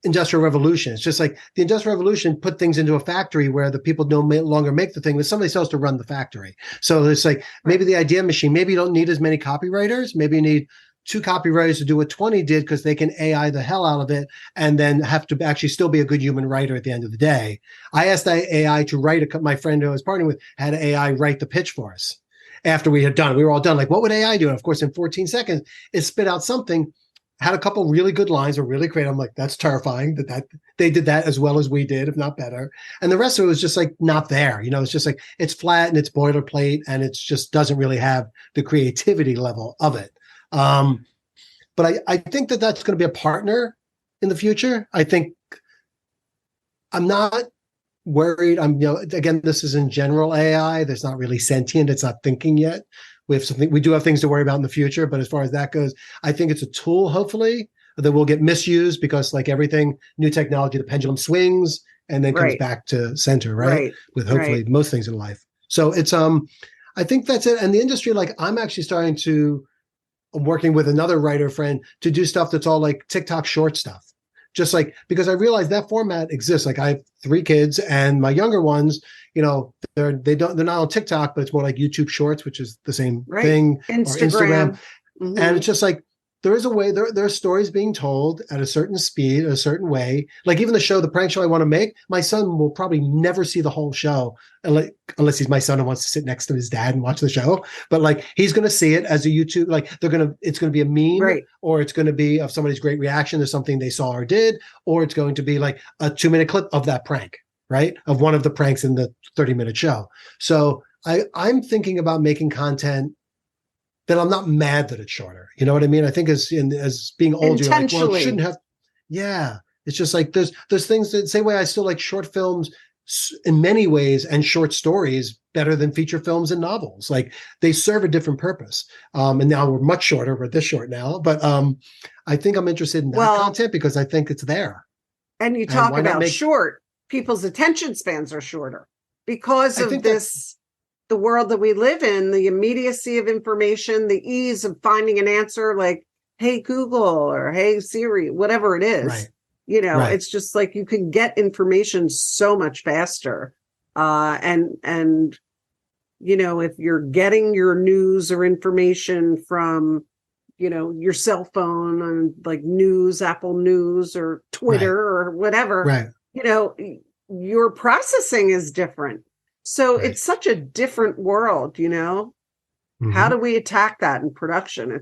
industrial revolution. It's just like the industrial revolution put things into a factory where the people no longer make the thing, but somebody else to run the factory. So it's like maybe the idea machine, maybe you don't need as many copywriters. Maybe you need 2 copywriters to do what 20 did because they can AI the hell out of it and then have to actually still be a good human writer at the end of the day. I asked that AI to write my friend who I was partnering with had AI write the pitch for us. After we were all done. Like, what would AI do? And of course, in 14 seconds, it spit out something, had a couple really good lines, were really great. I'm like, that's terrifying that they did that as well as we did, if not better. And the rest of it was just like not there. It's just like it's flat and it's boilerplate and it's just doesn't really have the creativity level of it. But I think that that's going to be a partner in the future. I think I'm not worried. Again, this is in general AI. That's not really sentient. It's not thinking yet. We do have things to worry about in the future, but as far as that goes, I think it's a tool, hopefully, that will get misused because like everything, new technology, the pendulum swings and then comes back to center, right? With hopefully most things in life. So it's, I think that's it. And the industry, like I'm actually I'm working with another writer friend to do stuff that's all like TikTok short stuff. Just like, because I realized that format exists. Like I have 3 kids and my younger ones, they're not on TikTok, but it's more like YouTube Shorts, which is the same thing, or Instagram. Mm-hmm. And it's just like, there is a way, there are stories being told at a certain speed, a certain way. Like even the prank show I want to make, my son will probably never see the whole show unless he's my son and wants to sit next to his dad and watch the show. But like, he's going to see it as a YouTube, like it's going to be a meme, or it's going to be of somebody's great reaction to something they saw or did, or it's going to be like a 2-minute clip of that prank, right? Of one of the pranks in the 30-minute show. So I'm thinking about making content that I'm not mad that it's shorter. You know what I mean? I think as being older, you're like, well, it shouldn't have. Yeah. It's just like, there's things that same way I still like short films in many ways and short stories better than feature films and novels. Like they serve a different purpose. And now we're much shorter. We're this short now, but I think I'm interested in that content because I think it's there. And you talk about short, people's attention spans are shorter because of this. The world that we live in, the immediacy of information, the ease of finding an answer like, hey, Google or hey, Siri, whatever it is, it's just like you can get information so much faster. And if you're getting your news or information from, your cell phone and like news, Apple News or Twitter or whatever, your processing is different. So it's such a different world, Mm-hmm. How do we attack that in production?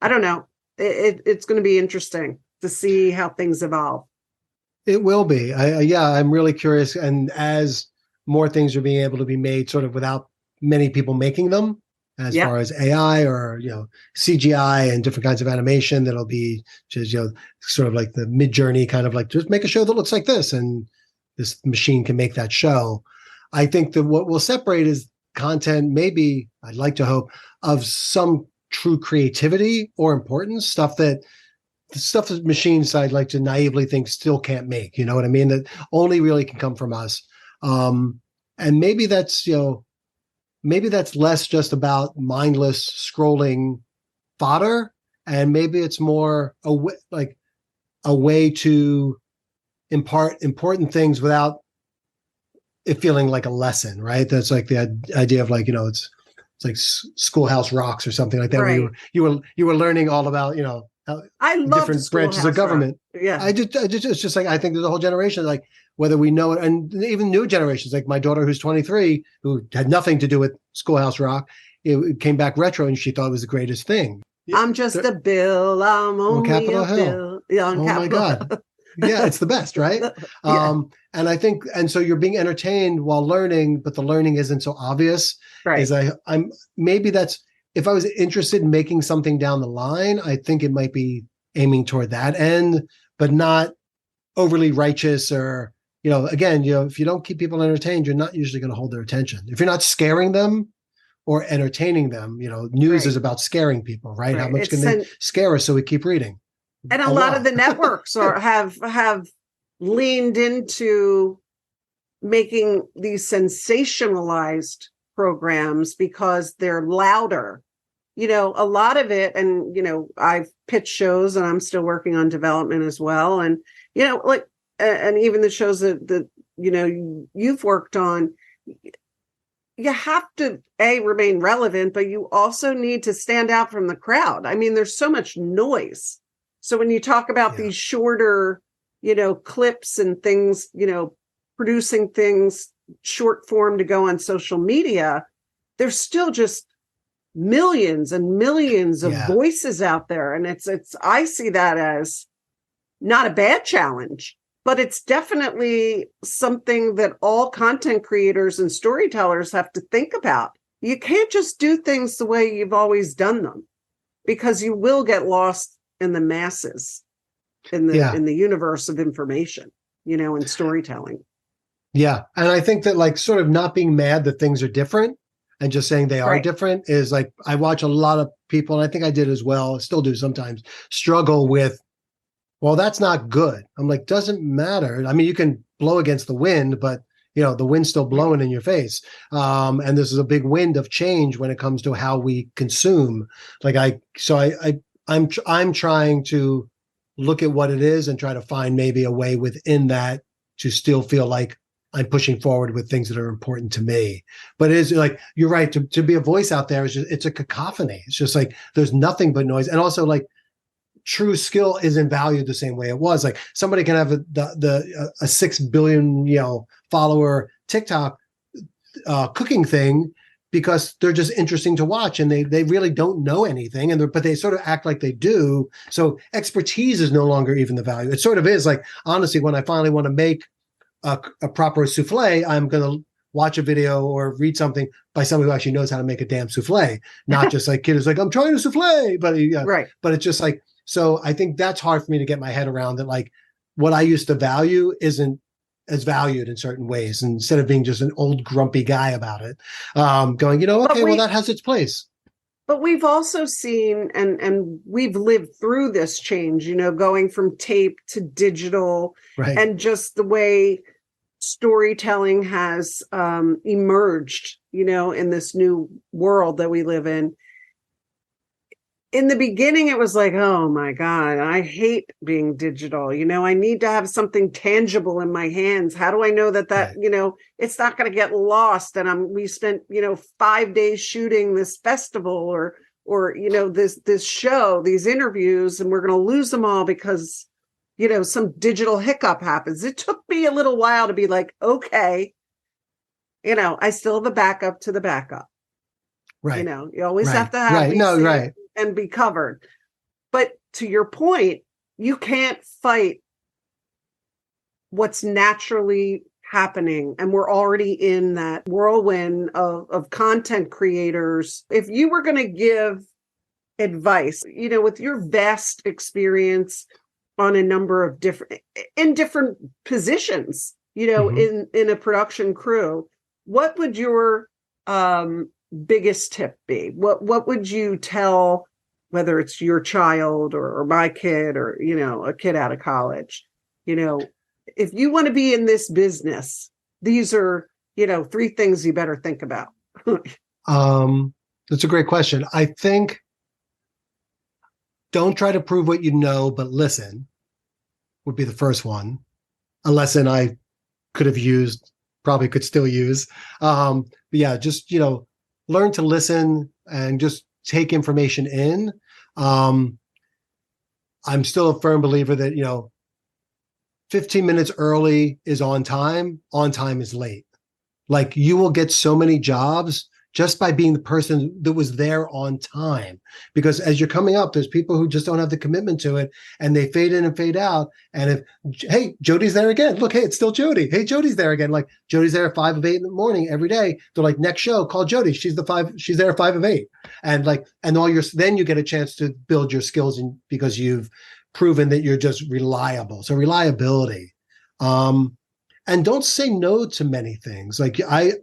I don't know. It's going to be interesting to see how things evolve. It will be. I'm really curious. And as more things are being able to be made sort of without many people making them, as far as AI or, CGI and different kinds of animation, that'll be just, sort of like the Mid-Journey kind of like, just make a show that looks like this. And this machine can make that show. I think that what will separate is content, maybe I'd like to hope, of some true creativity or importance, stuff that machines I'd like to naively think still can't make, you know what I mean? That only really can come from us. And maybe that's, maybe that's less just about mindless scrolling fodder. And maybe it's more a way to impart important things without it feeling like a lesson, right? That's like the idea of like, it's like Schoolhouse Rocks or something like that. Right. Where you were learning all about, how I love different branches of government. Rock. Yeah. It's just like, I think there's a whole generation, like whether we know it, and even new generations, like my daughter who's 23, who had nothing to do with Schoolhouse Rock, it came back retro and she thought it was the greatest thing. I'm just a bill. I'm only Capitol a Hill. bill. Yeah, on Capitol. My God. Yeah, it's the best, right? And I think, and so you're being entertained while learning, but the learning isn't so obvious. Right. I'm maybe that's, if I was interested in making something down the line, I think it might be aiming toward that end but not overly righteous or, again, if you don't keep people entertained, you're not usually going to hold their attention. If you're not scaring them or entertaining them, news is Right. about scaring people, right? How Right. much can they scare us so we keep reading? And a A lot of lot. the networks have leaned into making these sensationalized programs because they're louder. A lot of it, and I've pitched shows and I'm still working on development as well. And like and even the shows that you've worked on, you have to remain relevant, but you also need to stand out from the crowd. I mean, there's so much noise. So when you talk about these shorter, clips and things, producing things short form to go on social media, there's still just millions and millions of voices out there. And it's I see that as not a bad challenge, but it's definitely something that all content creators and storytellers have to think about. You can't just do things the way you've always done them, because you will get lost in the masses, in the universe of information, and storytelling. Yeah. And I think that, like, sort of not being mad that things are different and just saying they are different is, like, I watch a lot of people, and I think I did as well, still do sometimes, struggle with, well, that's not good. I'm like, doesn't matter. I mean, you can blow against the wind, but the wind's still blowing in your face. And this is a big wind of change when it comes to how we consume. Like I'm trying to look at what it is and try to find maybe a way within that to still feel like I'm pushing forward with things that are important to me. But it is, like, you're right, to be a voice out there is just, it's a cacophony. It's just like, there's nothing but noise. And also, like, true skill isn't valued the same way it was. Like, somebody can have a 6 billion, follower TikTok cooking thing because they're just interesting to watch, and they really don't know anything, but they sort of act like they do. So expertise is no longer even the value. It sort of is, like, honestly, when I finally want to make a proper souffle, I'm going to watch a video or read something by somebody who actually knows how to make a damn souffle, not just like kid is like, I'm trying to souffle, but but it's just like, so I think that's hard for me to get my head around, that, like, what I used to value isn't as valued in certain ways, instead of being just an old grumpy guy about it, going, okay, well, that has its place. But we've also seen, and we've lived through this change, going from tape to digital, and just the way storytelling has emerged, in this new world that we live in. In the beginning, it was like, oh my God, I hate being digital. I need to have something tangible in my hands. How do I know that it's not going to get lost? And we spent, 5 days shooting this festival or this show, these interviews, and we're going to lose them all because, some digital hiccup happens. It took me a little while to be like, okay, I still have a backup to the backup. Right. You always have to have these and be covered. But to your point, you can't fight what's naturally happening. And we're already in that whirlwind of content creators. If you were going to give advice, with your vast experience on a number of different positions, in a production crew, what would your biggest tip be? What would you tell, whether it's your child or my kid or a kid out of college, if you want to be in this business, these are 3 things you better think about? That's a great question. I think, don't try to prove what you know, but listen would be the first one. A lesson I could have used, probably could still use. But yeah, just learn to listen and just take information in. I'm still a firm believer that, 15 minutes early is on time is late. Like, you will get so many jobs just by being the person that was there on time. Because as you're coming up, there's people who just don't have the commitment to it, and they fade in and fade out. And hey, Jody's there again. Look, hey, it's still Jody. Hey, Jody's there again. Like, Jody's there at 5 of 8 in the morning every day. They're like, next show, call Jody. She's there at 5 of 8. And then you get a chance to build your skills because you've proven that you're just reliable. So reliability. And don't say no to many things. Like I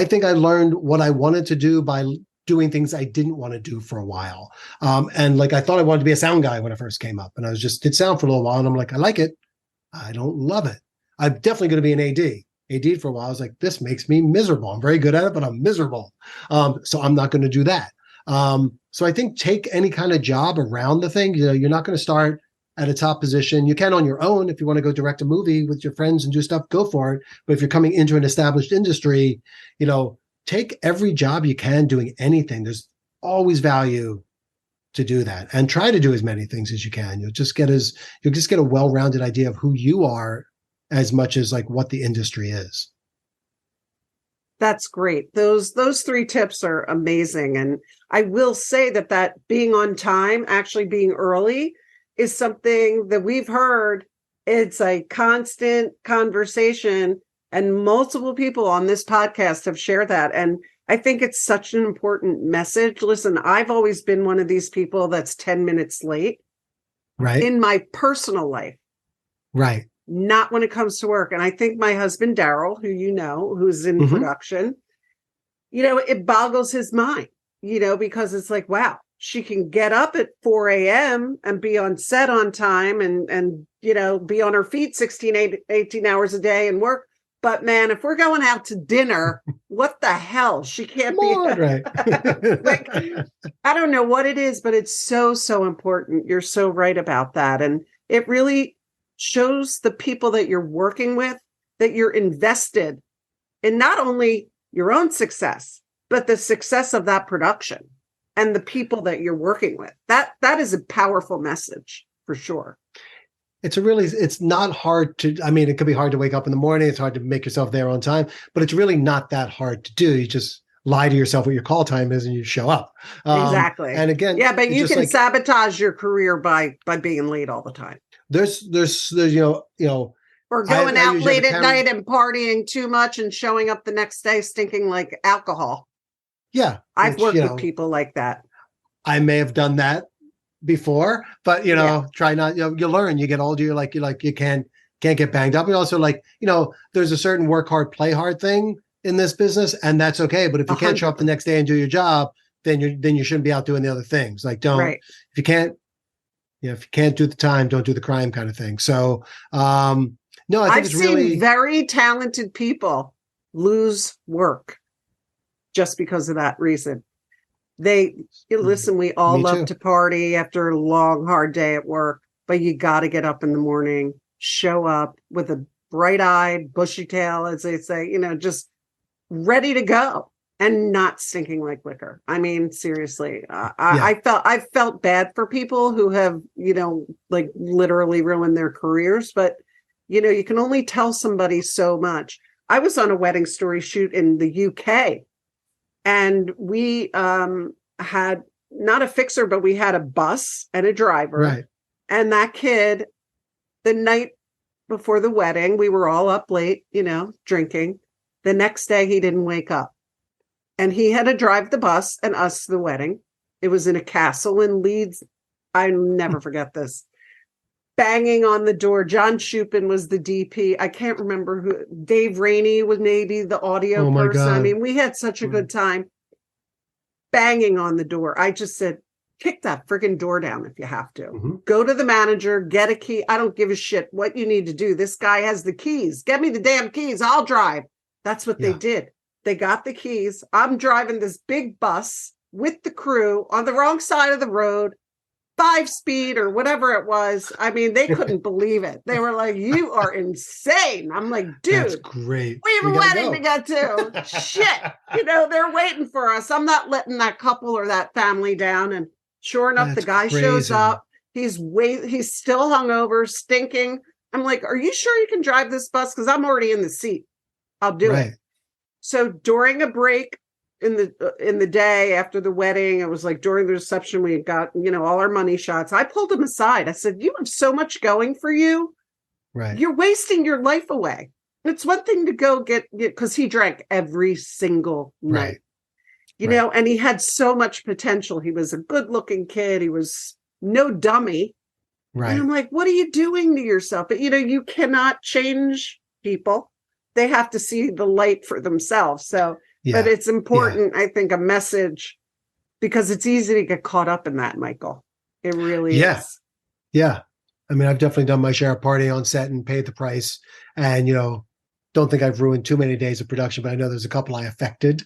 think I learned what I wanted to do by doing things I didn't want to do for a while. And like I thought I wanted to be a sound guy when I first came up, and I was just did sound for a little while, and I'm like, I like it. I don't love it. I'm definitely going to be an AD. AD for a while. I was like, this makes me miserable. I'm very good at it, but I'm miserable. So I'm not going to do that. So I think take any kind of job around the thing. You know, you're not going to start at a top position. You can on your own if you want to go direct a movie with your friends and do stuff, go for it. But if you're coming into an established industry, you know, take every job you can doing anything. There's always value to do that, and try to do as many things as you can. You'll just get a well-rounded idea of who you are as much as like what the industry is. That's great. Those three tips are amazing. And I will say that being on time, actually being early, is something that we've heard. It's a constant conversation, and multiple people on this podcast have shared that. And I think it's such an important message. Listen, I've always been one of these people that's 10 minutes late. Right. In my personal life. Right. Not when it comes to work. And I think my husband, Daryl, who you know, who's in production, you know, it boggles his mind, you know, because it's like, wow, she can get up at 4 a.m. and be on set on time and you know, be on her feet 18 hours a day and work. But man, if we're going out to dinner, what the hell? She can't be right. like, I don't know what it is, but it's so, so important. You're so right about that. And it really shows the people that you're working with that you're invested in not only your own success, but the success of that production and the people that you're working with. That is a powerful message for sure. It's not hard to, I mean, it could be hard to wake up in the morning. It's hard to make yourself there on time, but it's really not that hard to do. You just lie to yourself what your call time is and you show up. Exactly. And again, yeah, but you can sabotage your career by being late all the time. There's you know, or going out late at night and partying too much and showing up the next day stinking like alcohol. Yeah. I've worked with people like that. I may have done that before, but you know, try not, you know, you learn, you get older, you can't get banged up. And also, like, you know, there's a certain work hard, play hard thing in this business, and that's okay. But if you can't show up the next day and do your job, then you shouldn't be out doing the other things. Like, if you can't do the time, don't do the crime, kind of thing. So no, I think it's really, I've seen very talented people lose work just because of that reason. Listen, we all love to party after a long, hard day at work, but you got to get up in the morning, show up with a bright-eyed, bushy tail, as they say, you know, just ready to go and not stinking like liquor. I mean, seriously, I felt bad for people who have, you know, like literally ruined their careers, but you know, you can only tell somebody so much. I was on a wedding story shoot in the UK, and we had not a fixer, but we had a bus and a driver. Right. And that kid, the night before the wedding, we were all up late, you know, drinking. The next day, he didn't wake up. And he had to drive the bus and us to the wedding. It was in a castle in Leeds. I'll never forget this. Banging on the door. John Shupin was the DP. I can't remember who. Dave Rainey was maybe the audio person. God. I mean, we had such a good time. Banging on the door. I just said, kick that friggin' door down if you have to. Go to the manager, get a key. I don't give a shit what you need to do. This guy has the keys. Get me the damn keys. I'll drive. That's what they did. They got the keys. I'm driving this big bus with the crew on the wrong side of the road. 5-speed or whatever it was. I mean, they couldn't believe it. They were like, you are insane. I'm like, dude, that's great. We have a wedding to get to. Shit. You know, they're waiting for us. I'm not letting that couple or that family down. And sure enough, the guy shows up. He's still hungover, stinking. I'm like, are you sure you can drive this bus? Because I'm already in the seat. I'll do it. So during a break, in the day after the wedding, it was like during the reception, we got, you know, all our money shots. I pulled him aside. I said, you have so much going for you. Right. You're wasting your life away. It's one thing to go get, because he drank every single night, you know, and he had so much potential. He was a good looking kid. He was no dummy. And I'm Right. like, what are you doing to yourself? But, you cannot change people. They have to see the light for themselves. So, but Yeah. it's Yeah. important, I think, a message, because it's easy to get caught up in that, Michael. It really Yeah. is. Yeah. I mean, I've definitely done my share of partying on set and paid the price. And, don't think I've ruined too many days of production, but I know there's a couple I affected.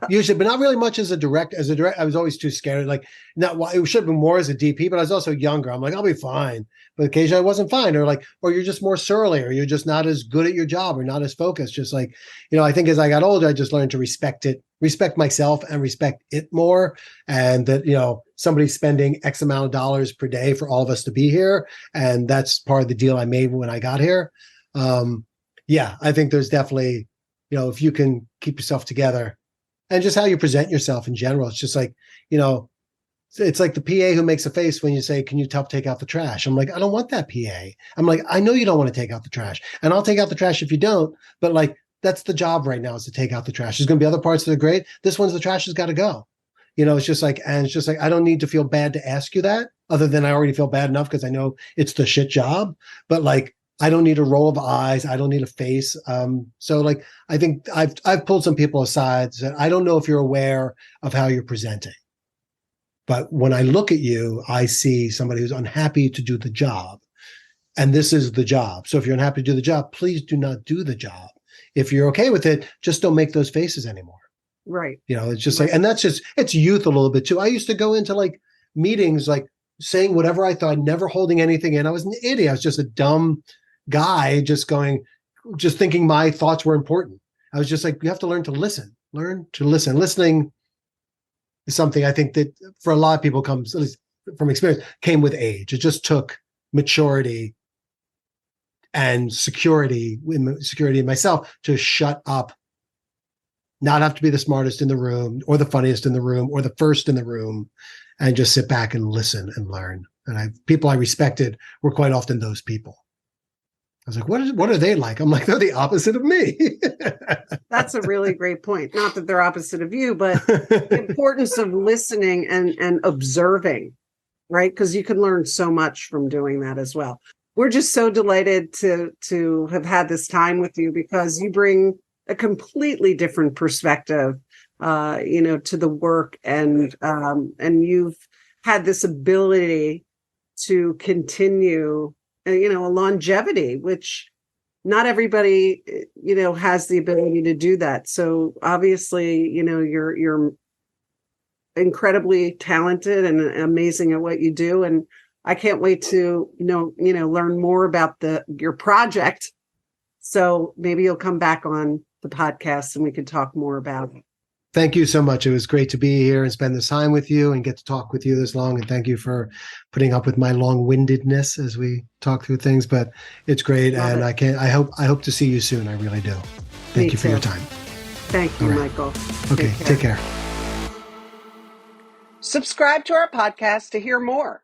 Usually, but not really much as a direct. I was always too scared. Like, not it should have been more as a DP, but I was also younger. I'm like, I'll be fine. But occasionally I wasn't fine, or you're just more surly, or you're just not as good at your job, or not as focused. Just like, I think as I got older, I just learned to respect myself and respect it more. And that, somebody's spending X amount of dollars per day for all of us to be here. And that's part of the deal I made when I got here. Yeah, I think there's definitely, if you can keep yourself together and just how you present yourself in general, it's just like, it's like the PA who makes a face when you say, can you help take out the trash? I'm like, I don't want that PA. I'm like, I know you don't want to take out the trash, and I'll take out the trash if you don't. But like, that's the job right now, is to take out the trash. There's going to be other parts that are great. This one's the trash has got to go. It's just like, I don't need to feel bad to ask you that, other than I already feel bad enough because I know it's the shit job. But like, I don't need a roll of eyes. I don't need a face. So like, I think I've pulled some people aside, said, I don't know if you're aware of how you're presenting, but when I look at you, I see somebody who's unhappy to do the job. And this is the job. So if you're unhappy to do the job, please do not do the job. If you're okay with it, just don't make those faces anymore. Right. It's just Right. like, and it's youth a little bit too. I used to go into like meetings, like saying whatever I thought, never holding anything in. I was an idiot. I was just a dumb guy, just thinking my thoughts were important. I was just like, you have to learn to listen. Listening is something I think that for a lot of people comes, at least from experience, came with age. It just took maturity and security in myself to shut up, not have to be the smartest in the room or the funniest in the room or the first in the room, and just sit back and listen and learn. And people I respected were quite often those people. I was like, what are they like? I'm like, they're the opposite of me. That's a really great point. Not that they're opposite of you, but the importance of listening and observing, right? Because you can learn so much from doing that as well. We're just so delighted to have had this time with you, because you bring a completely different perspective, to the work, and you've had this ability to continue, a longevity, which not everybody, has the ability to do that. So obviously, you're incredibly talented and amazing at what you do. And I can't wait to, learn more about your project. So maybe you'll come back on the podcast and we can talk more about it. Thank you so much. It was great to be here and spend this time with you and get to talk with you this long. And thank you for putting up with my long-windedness as we talk through things. But it's great, Love and it. I hope to see you soon. I really do. Thank you for your time. Thank you, All right. Michael. Okay, take care. Subscribe to our podcast to hear more.